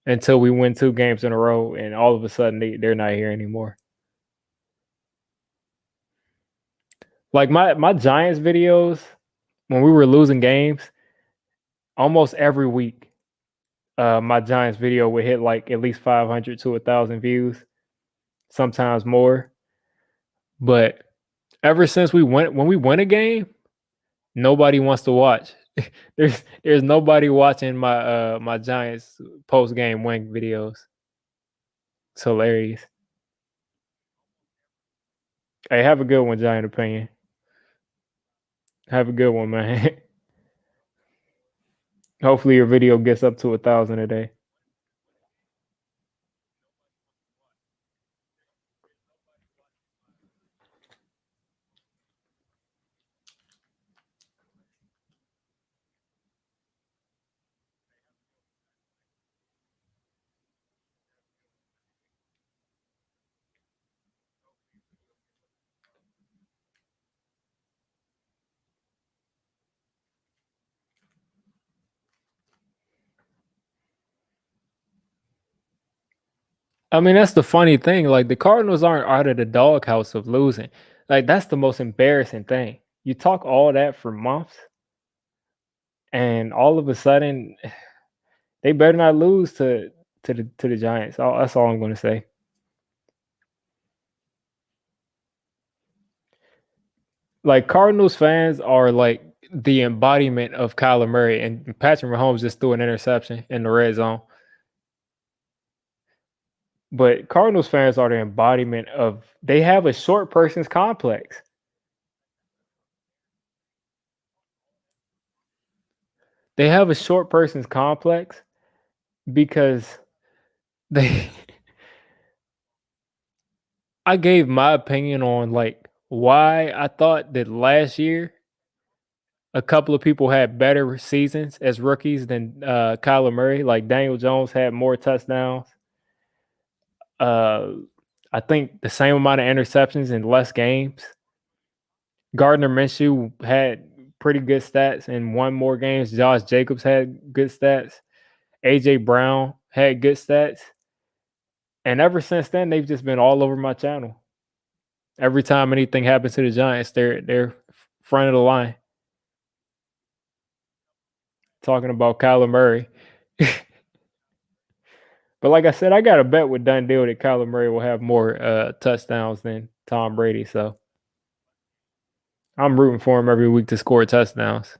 until we win 2 games in a row, and all of a sudden they're not here anymore. Like my Giants videos when we were losing games, almost every week, my Giants video would hit like at least 500 to 1,000 views, sometimes more. But ever since when we win a game, nobody wants to watch. There's nobody watching my Giants post game win videos. It's hilarious. Hey, have a good one, Giant Opinion. Have a good one, man. Hopefully your video gets up to 1,000 a day. I mean, that's the funny thing. Like the Cardinals aren't out of the doghouse of losing. Like that's the most embarrassing thing. You talk all that for months, and all of a sudden, they better not lose to the Giants. That's all I'm going to say. Like Cardinals fans are like the embodiment of Kyler Murray, and Patrick Mahomes just threw an interception in the red zone. But Cardinals fans are the embodiment of they have a short person's complex. They have a short person's complex because they I gave my opinion on like why I thought that last year a couple of people had better seasons as rookies than Kyler Murray. Like Daniel Jones had more touchdowns. Uh, I think the same amount of interceptions in less games. Gardner Minshew had pretty good stats and won more games. Josh Jacobs had good stats. AJ Brown had good stats. And ever since then, they've just been all over my channel. Every time anything happens to the Giants, they're front of the line talking about Kyler Murray. But like I said, I got a bet with done deal that Kyler Murray will have more touchdowns than Tom Brady. So I'm rooting for him every week to score touchdowns.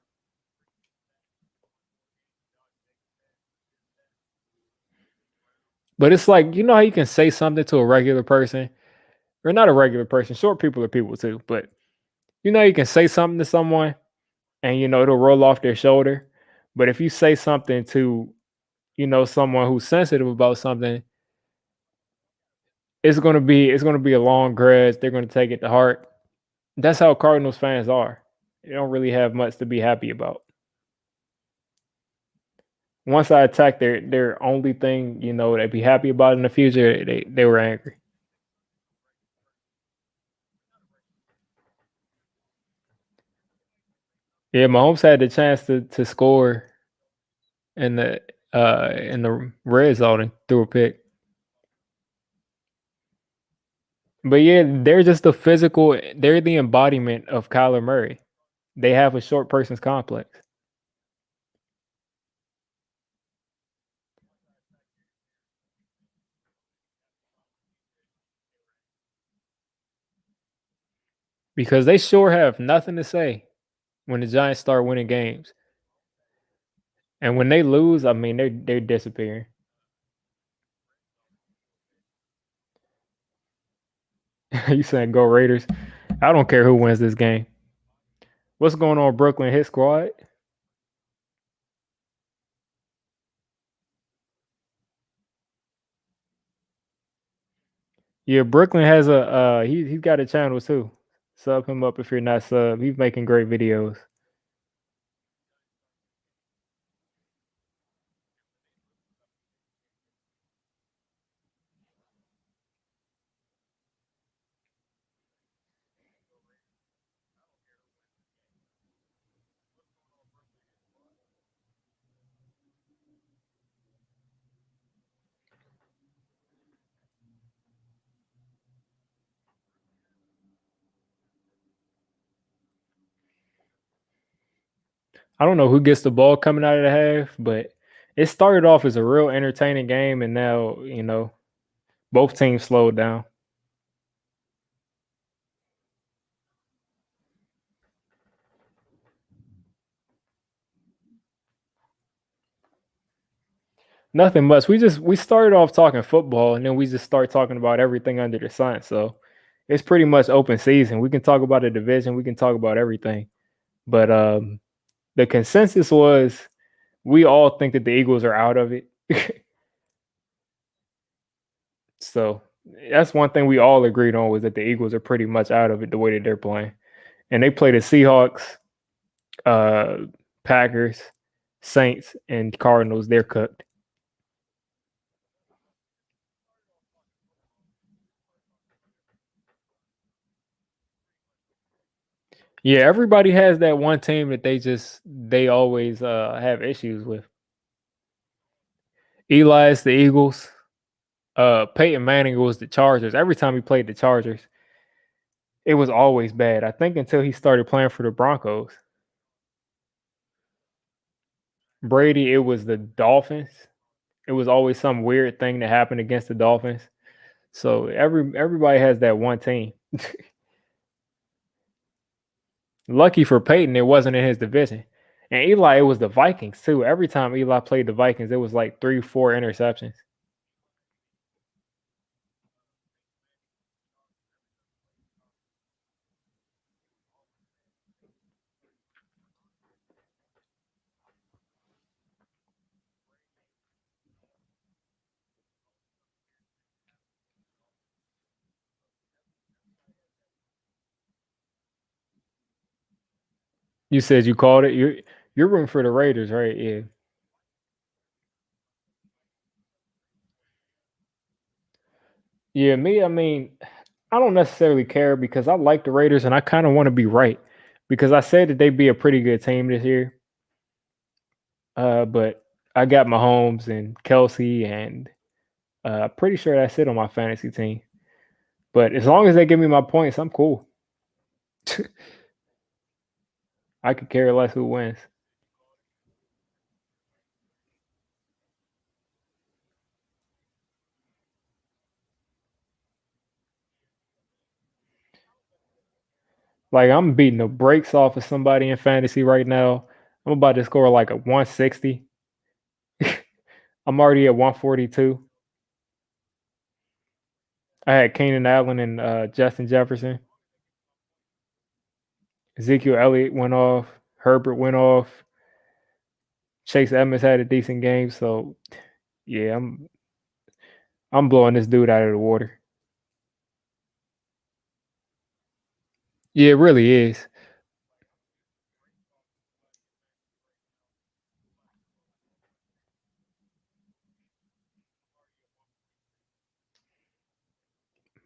But it's like, you know how you can say something to a regular person, or not a regular person. Short people are people too, but you know you can say something to someone, and it'll roll off their shoulder. But if you say something to someone who's sensitive about something, it's gonna be a long grudge. They're gonna take it to heart. That's how Cardinals fans are. They don't really have much to be happy about. Once I attacked their only thing, they'd be happy about in the future, they were angry. Yeah, Mahomes had the chance to score in the red zone and threw a pick. But yeah, they're the embodiment of Kyler Murray. They have a short person's complex. Because they sure have nothing to say when the Giants start winning games. And when they lose, I mean they're disappearing. You saying go Raiders? I don't care who wins this game. What's going on, Brooklyn hit squad? Yeah, Brooklyn has he's got a channel too. Sub him up if you're not sub. He's making great videos. I don't know who gets the ball coming out of the half, but it started off as a real entertaining game, and now both teams slowed down. Nothing much. We started off talking football, and then we just start talking about everything under the sun. So it's pretty much open season. We can talk about the division. We can talk about everything. But the consensus was we all think that the Eagles are out of it. So that's one thing we all agreed on, was that the Eagles are pretty much out of it the way that they're playing. And they play the Seahawks, uh, Packers, Saints, and Cardinals. They're cooked. Yeah, everybody has that one team that they always have issues with. Eli's the Eagles. Peyton Manning was the Chargers. Every time he played the Chargers, it was always bad. I think until he started playing for the Broncos. Brady, it was the Dolphins. It was always some weird thing that happened against the Dolphins. So everybody has that one team. Lucky for Peyton, it wasn't in his division. And Eli, it was the Vikings too. Every time Eli played the Vikings, it was like 3, 4 interceptions. You said you called it. You're rooting for the Raiders, right? Yeah. Yeah, me, I mean, I don't necessarily care because I like the Raiders and I kind of want to be right. because I said that they'd be a pretty good team this year. But I got Mahomes and Kelsey, and pretty sure that's it on my fantasy team. But as long as they give me my points, I'm cool. I could care less who wins. Like I'm beating the brakes off of somebody in fantasy right now. I'm about to score like a 160. I'm already at 142. I had Keenan Allen and Justin Jefferson. Ezekiel Elliott went off. Herbert went off. Chase Edmonds had a decent game. So yeah, I'm blowing this dude out of the water. Yeah, it really is.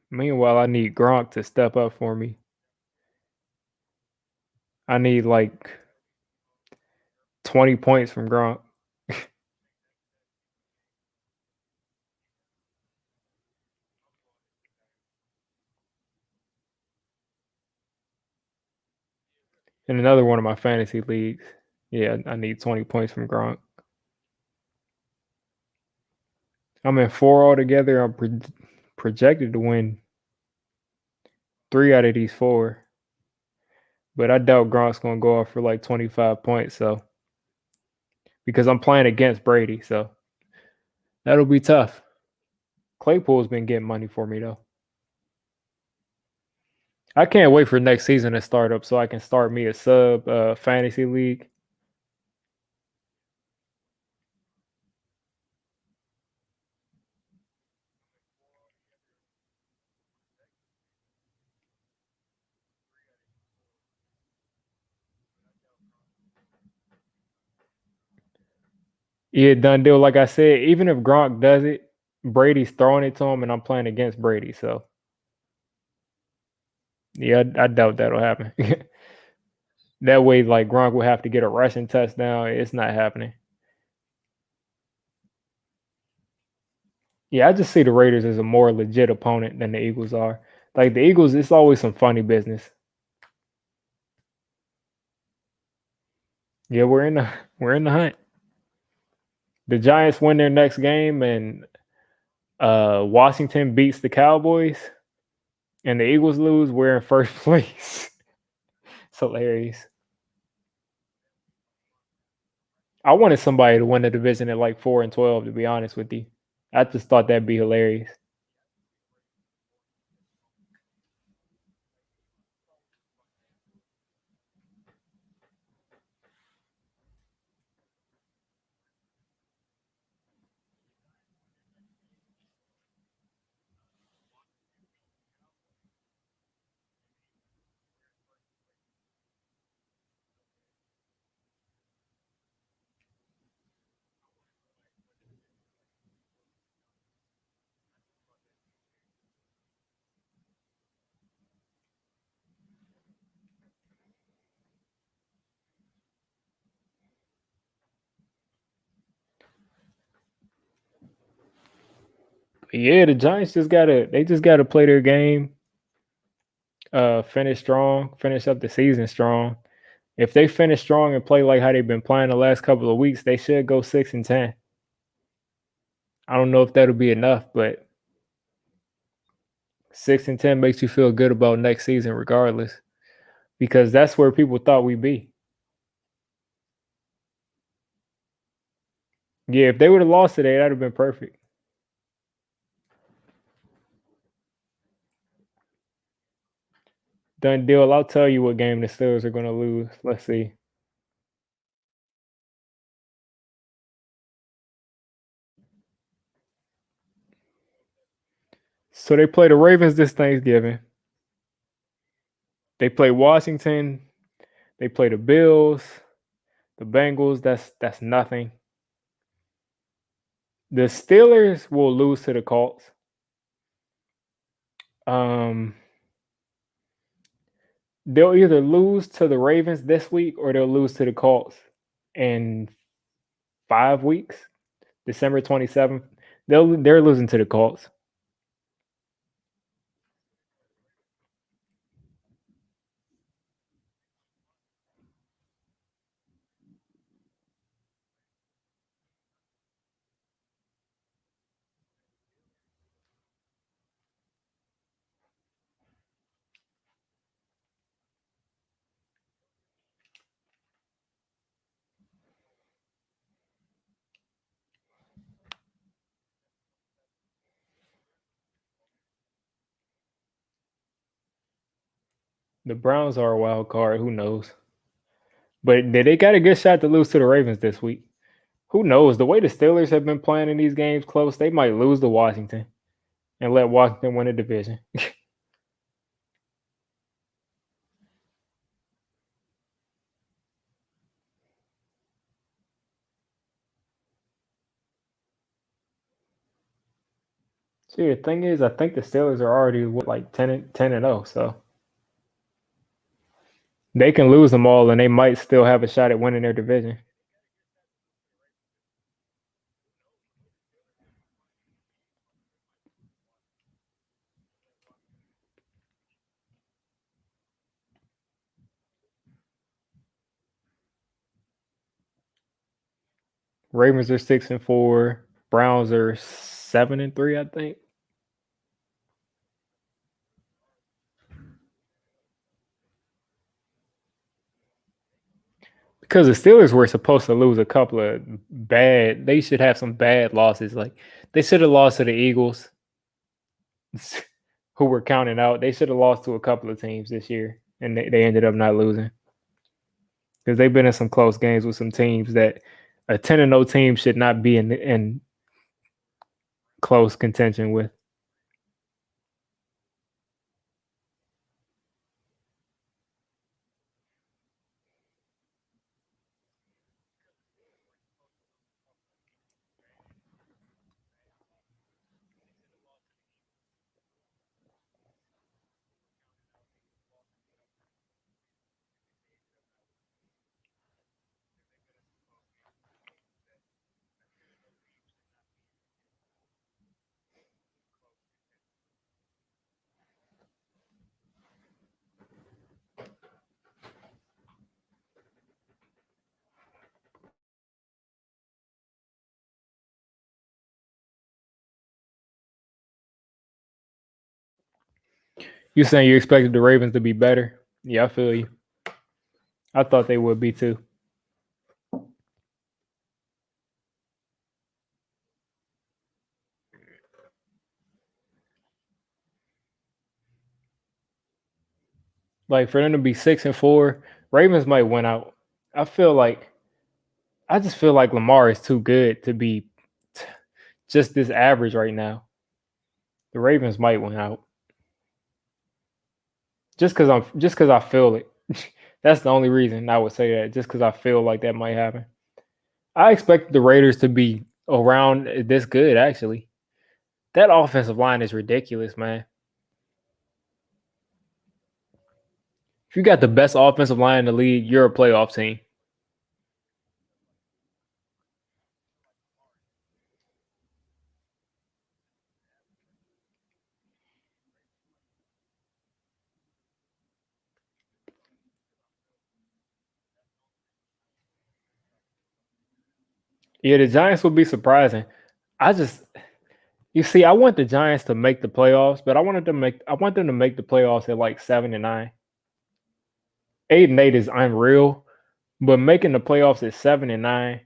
Meanwhile, I need Gronk to step up for me. I need like 20 points from Gronk. In another one of my fantasy leagues. Yeah, I need 20 points from Gronk. I'm in four altogether. I'm projected to win three out of these four, but I doubt Gronk's gonna go off for like 25 points. So because I'm playing against Brady, so that'll be tough. Claypool's been getting money for me though. I can't wait for next season to start up so I can start me a sub fantasy league. Yeah, done deal. Like I said, even if Gronk does it, Brady's throwing it to him, and I'm playing against Brady. So yeah, I doubt that'll happen. That way, like Gronk will have to get a rushing touchdown. It's not happening. Yeah, I just see the Raiders as a more legit opponent than the Eagles are. Like the Eagles, it's always some funny business. Yeah, we're in the hunt. The Giants win their next game, and Washington beats the Cowboys, and the Eagles lose. We're in first place. It's hilarious. I wanted somebody to win the division at like 4-12. To be honest with you, I just thought that'd be hilarious. But yeah, the Giants just gotta play their game, finish strong, finish up the season strong. If they finish strong and play like how they've been playing the last couple of weeks, they should go 6-10. I don't know if that'll be enough, but 6-10 makes you feel good about next season regardless. Because that's where people thought we'd be. Yeah, if they would have lost today, that'd have been perfect. Done deal. I'll tell you what game the Steelers are gonna lose. Let's see. So they play the Ravens this Thanksgiving. They play Washington. They play the Bills, the Bengals. That's nothing. The Steelers will lose to the Colts. Um, They'll either lose to the Ravens this week or they'll lose to the Colts in 5 weeks. December 27th. They're losing to the Colts. The Browns are a wild card. Who knows? But they got a good shot to lose to the Ravens this week. Who knows? The way the Steelers have been playing in these games close, they might lose to Washington and let Washington win the division. See, the thing is, I think the Steelers are already like 10 and 0, so they can lose them all, and they might still have a shot at winning their division. Ravens are 6-4. Browns are 7-3, I think. Because the Steelers were supposed to lose a couple of bad. They should have some bad losses. Like they should have lost to the Eagles, who were counting out. They should have lost to a couple of teams this year, and they ended up not losing because they've been in some close games with some teams that a 10-0 team should not be in close contention with. You saying you expected the Ravens to be better? Yeah, I feel you. I thought they would be too. Like for them to be 6-4, Ravens might win out. I feel like I just feel like Lamar is too good to be just this average right now. The Ravens might win out just because I feel it. That's the only reason I would say that. Just because I feel like that might happen. I expect the Raiders to be around this good. Actually, that offensive line is ridiculous, man. If you got the best offensive line in the league, you're a playoff team. Yeah, the Giants will be surprising. I just You see, I want the Giants to make the playoffs, but I want them to make the playoffs at like 7-9. 8-8 is unreal, but making the playoffs at 7-9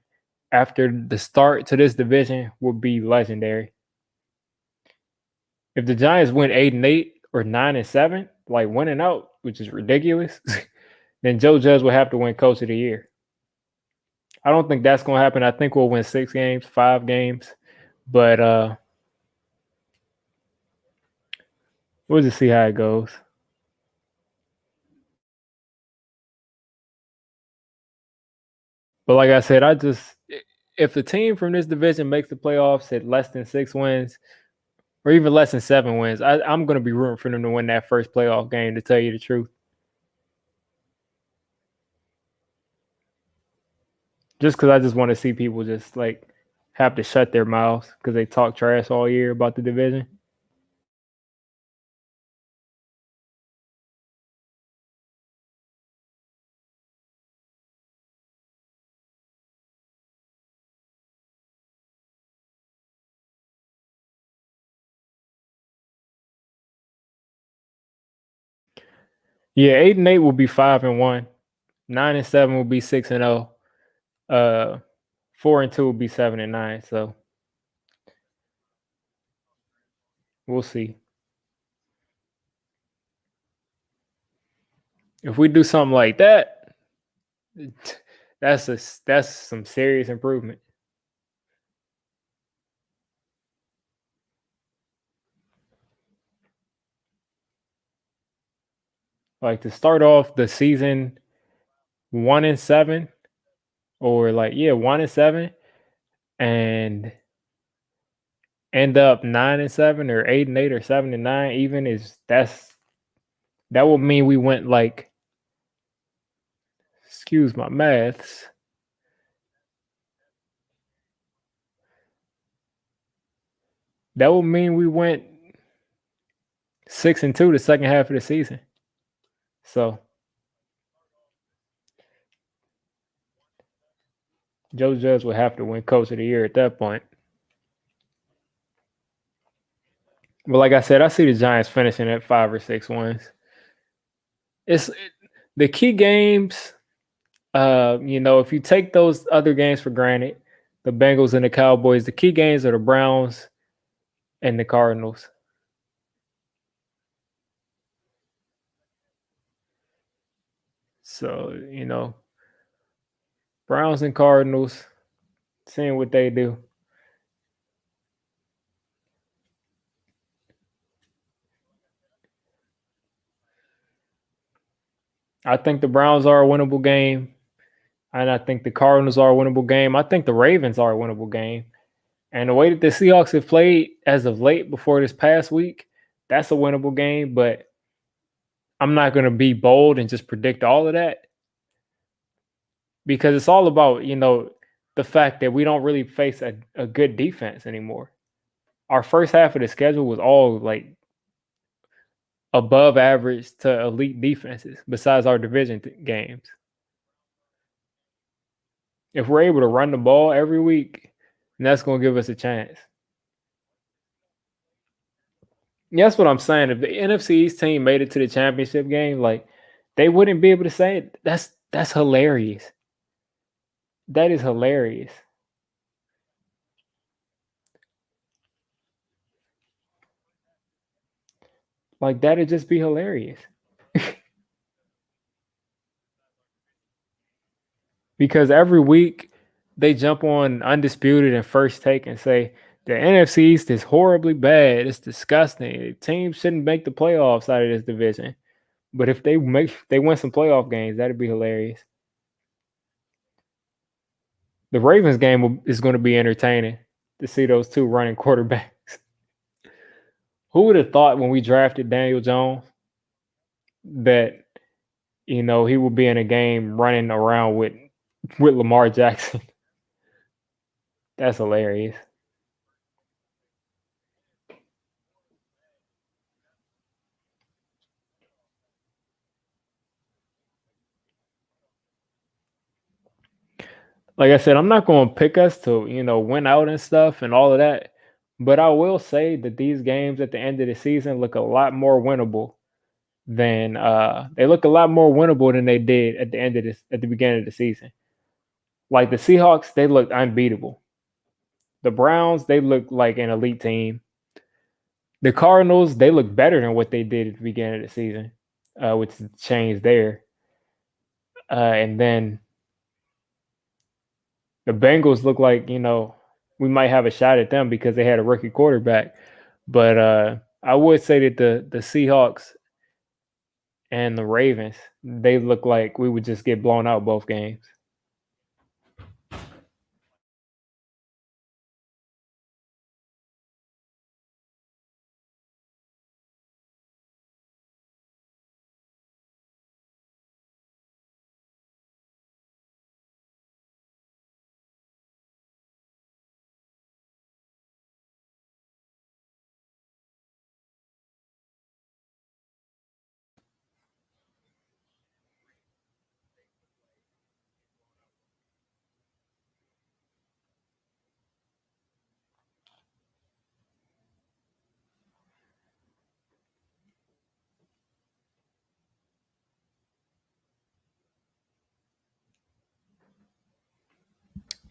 after the start to this division would be legendary. If the Giants win 8-8 or 9-7, like winning out, which is ridiculous, then Joe Judge will have to win Coach of the Year. I don't think that's going to happen. I think we'll win 6 games, 5 games, but we'll just see how it goes. But like I said, if the team from this division makes the playoffs at less than 6 wins or even less than 7 wins, I'm going to be rooting for them to win that first playoff game. To tell you the truth, just because I just want to see people just like have to shut their mouths because they talk trash all year about the division. Yeah, 8-8 will be 5-1. 9-7 will be 6-0. 4-2 will be 7-9. So we'll see. If we do something like that, that's some serious improvement. Like to start off the season 1-7, or like, yeah, 1-7, and end up 9-7 or 8-8 or 7-9 even, is that would mean we went like, excuse my maths, that would mean we went 6-2 the second half of the season. So Joe Judge would have to win Coach of the Year at that point. But like I said, I see the Giants finishing at 5 or 6 wins. It's the key games. If you take those other games for granted, the Bengals and the Cowboys, the key games are the Browns and the Cardinals. So, Browns and Cardinals, seeing what they do. I think the Browns are a winnable game, and I think the Cardinals are a winnable game. I think the Ravens are a winnable game. And the way that the Seahawks have played as of late before this past week, that's a winnable game. But I'm not going to be bold and just predict all of that, because it's all about, the fact that we don't really face a good defense anymore. Our first half of the schedule was all like above average to elite defenses besides our division games. If we're able to run the ball every week, then that's going to give us a chance. Yeah, that's what I'm saying. If the NFC East team made it to the championship game, like, they wouldn't be able to say it. That's hilarious. That is hilarious. Like, that'd just be hilarious. Because every week they jump on Undisputed and First Take and say the NFC East is horribly bad. It's disgusting. Teams shouldn't make the playoffs out of this division. But if they win some playoff games, that'd be hilarious. The Ravens game is going to be entertaining to see those two running quarterbacks. Who would have thought when we drafted Daniel Jones that, he would be in a game running around with Lamar Jackson? That's hilarious. Like I said, I'm not going to pick us to, win out and stuff and all of that. But I will say that these games at the end of the season look a lot more winnable than they look a lot more winnable than they did at the beginning of the season. Like the Seahawks, they looked unbeatable. The Browns, they looked like an elite team. The Cardinals, they look better than what they did at the beginning of the season, which is changed there. And then the Bengals look like, we might have a shot at them because they had a rookie quarterback. But I would say that the Seahawks and the Ravens, they look like we would just get blown out both games.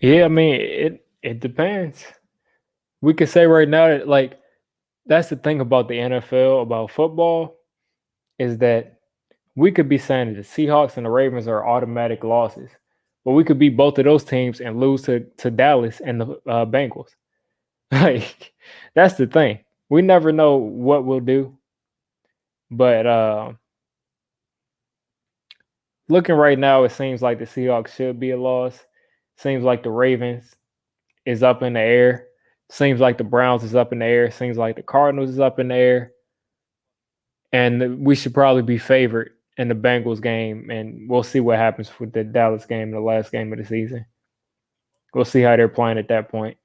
Yeah, I mean it depends. We could say right now that like that's the thing about the NFL about football is that we could be saying that the Seahawks and the Ravens are automatic losses, but we could beat both of those teams and lose to Dallas and the Bengals. Like that's the thing. We never know what we'll do, but looking right now, it seems like the Seahawks should be a loss. Seems like the Ravens is up in the air. Seems like the Browns is up in the air. Seems like the Cardinals is up in the air. And we should probably be favored in the Bengals game. And we'll see what happens with the Dallas game, the last game of the season. We'll see how they're playing at that point.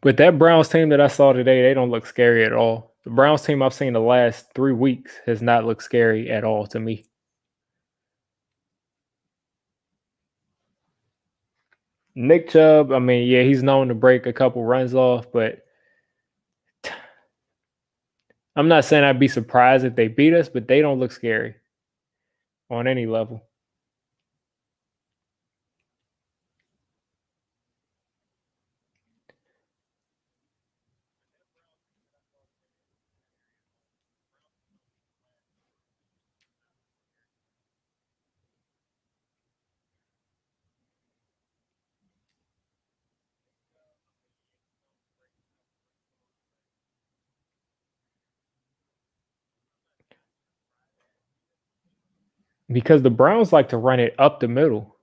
But that Browns team that I saw today, they don't look scary at all. The Browns team I've seen the last 3 weeks has not looked scary at all to me. Nick Chubb, I mean, yeah, he's known to break a couple runs off, but I'm not saying I'd be surprised if they beat us, but they don't look scary on any level. Because the Browns like to run it up the middle.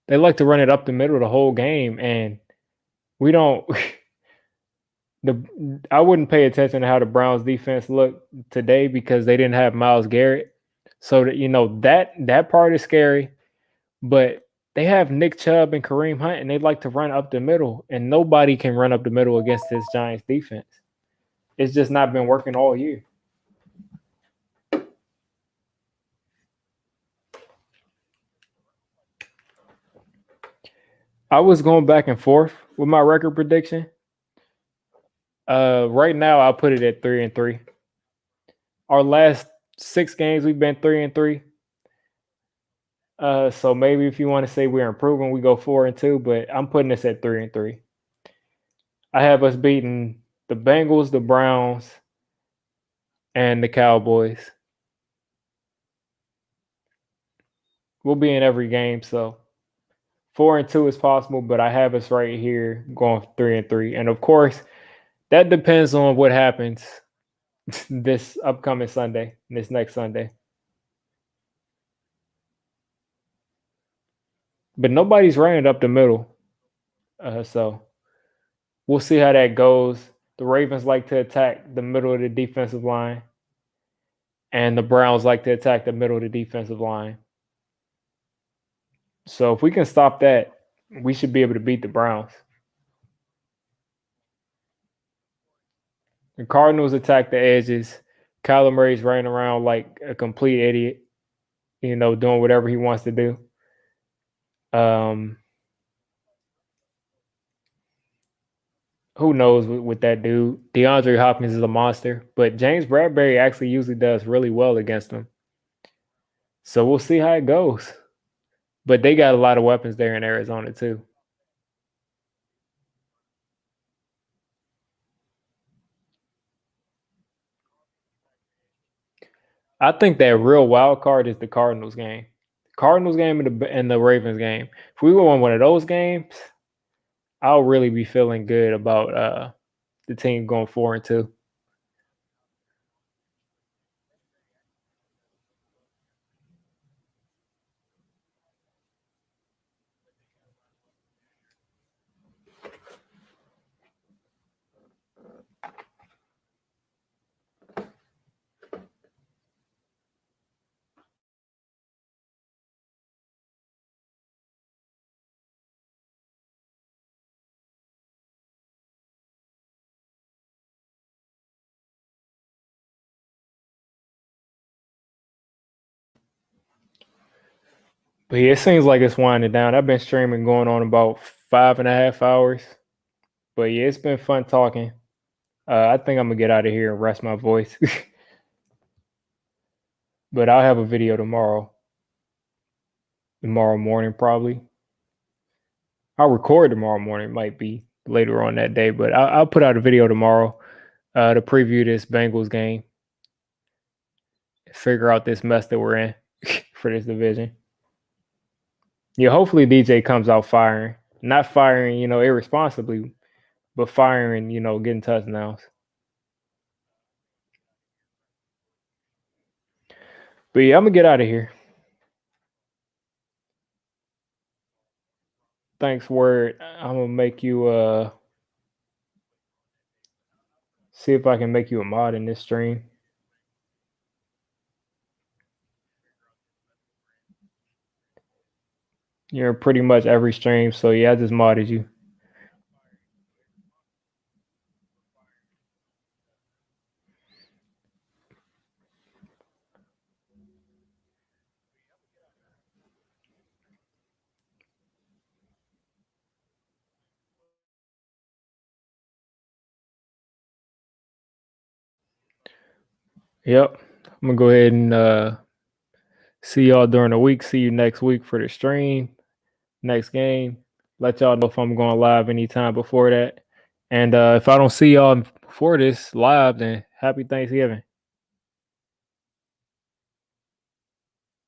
They like to run it up the middle the whole game, and we don't. The I wouldn't pay attention to how the Browns defense looked today because they didn't have Miles Garrett, so that that part is scary. But they have Nick Chubb and Kareem Hunt, and they like to run up the middle, and nobody can run up the middle against this Giants defense. It's just not been working all year. I was going back and forth with my record prediction. Right now I'll put it at 3-3. Our last 6 games we've been 3-3. So maybe if you want to say we're improving, we go 4-2. But I'm putting this at 3-3. I have us beating the Bengals, the Browns, and the Cowboys. We'll be in every game, so 4-2 is possible. But I have us right here going 3-3, and of course that depends on what happens this upcoming Sunday, this next Sunday. But nobody's running up the middle, so we'll see how that goes. The Ravens like to attack the middle of the defensive line, and the Browns like to attack the middle of the defensive line. So if we can stop that, we should be able to beat the Browns. The Cardinals attack the edges. Kyler Murray's running around like a complete idiot, doing whatever he wants to do. Um, who knows with that dude? DeAndre Hopkins is a monster, but James Bradbury actually usually does really well against him. So we'll see how it goes. But they got a lot of weapons there in Arizona too. I think that real wild card is the Cardinals game. Cardinals game and the Ravens game. If we won one of those games, I'll really be feeling good about the team going 4-2. But yeah, it seems like it's winding down. I've been streaming going on about 5.5 hours. But yeah, it's been fun talking. I think I'm gonna get out of here and rest my voice. But I'll have a video tomorrow morning probably. I'll record tomorrow morning. It might be later on that day, but I'll put out a video tomorrow to preview this Bengals game, figure out this mess that we're in for this division. Yeah, hopefully DJ comes out firing, not firing, irresponsibly, but firing, getting touchdowns. But yeah, I'm gonna get out of here. Thanks, Word. I'm gonna make you see if I can make you a mod in this stream. You're in pretty much every stream, so yeah, I just modded you. Yep. I'm gonna go ahead and see y'all during the week. See you next week for the stream, next game. Let y'all know if I'm going live anytime before that. And if I don't see y'all before this live, then happy Thanksgiving.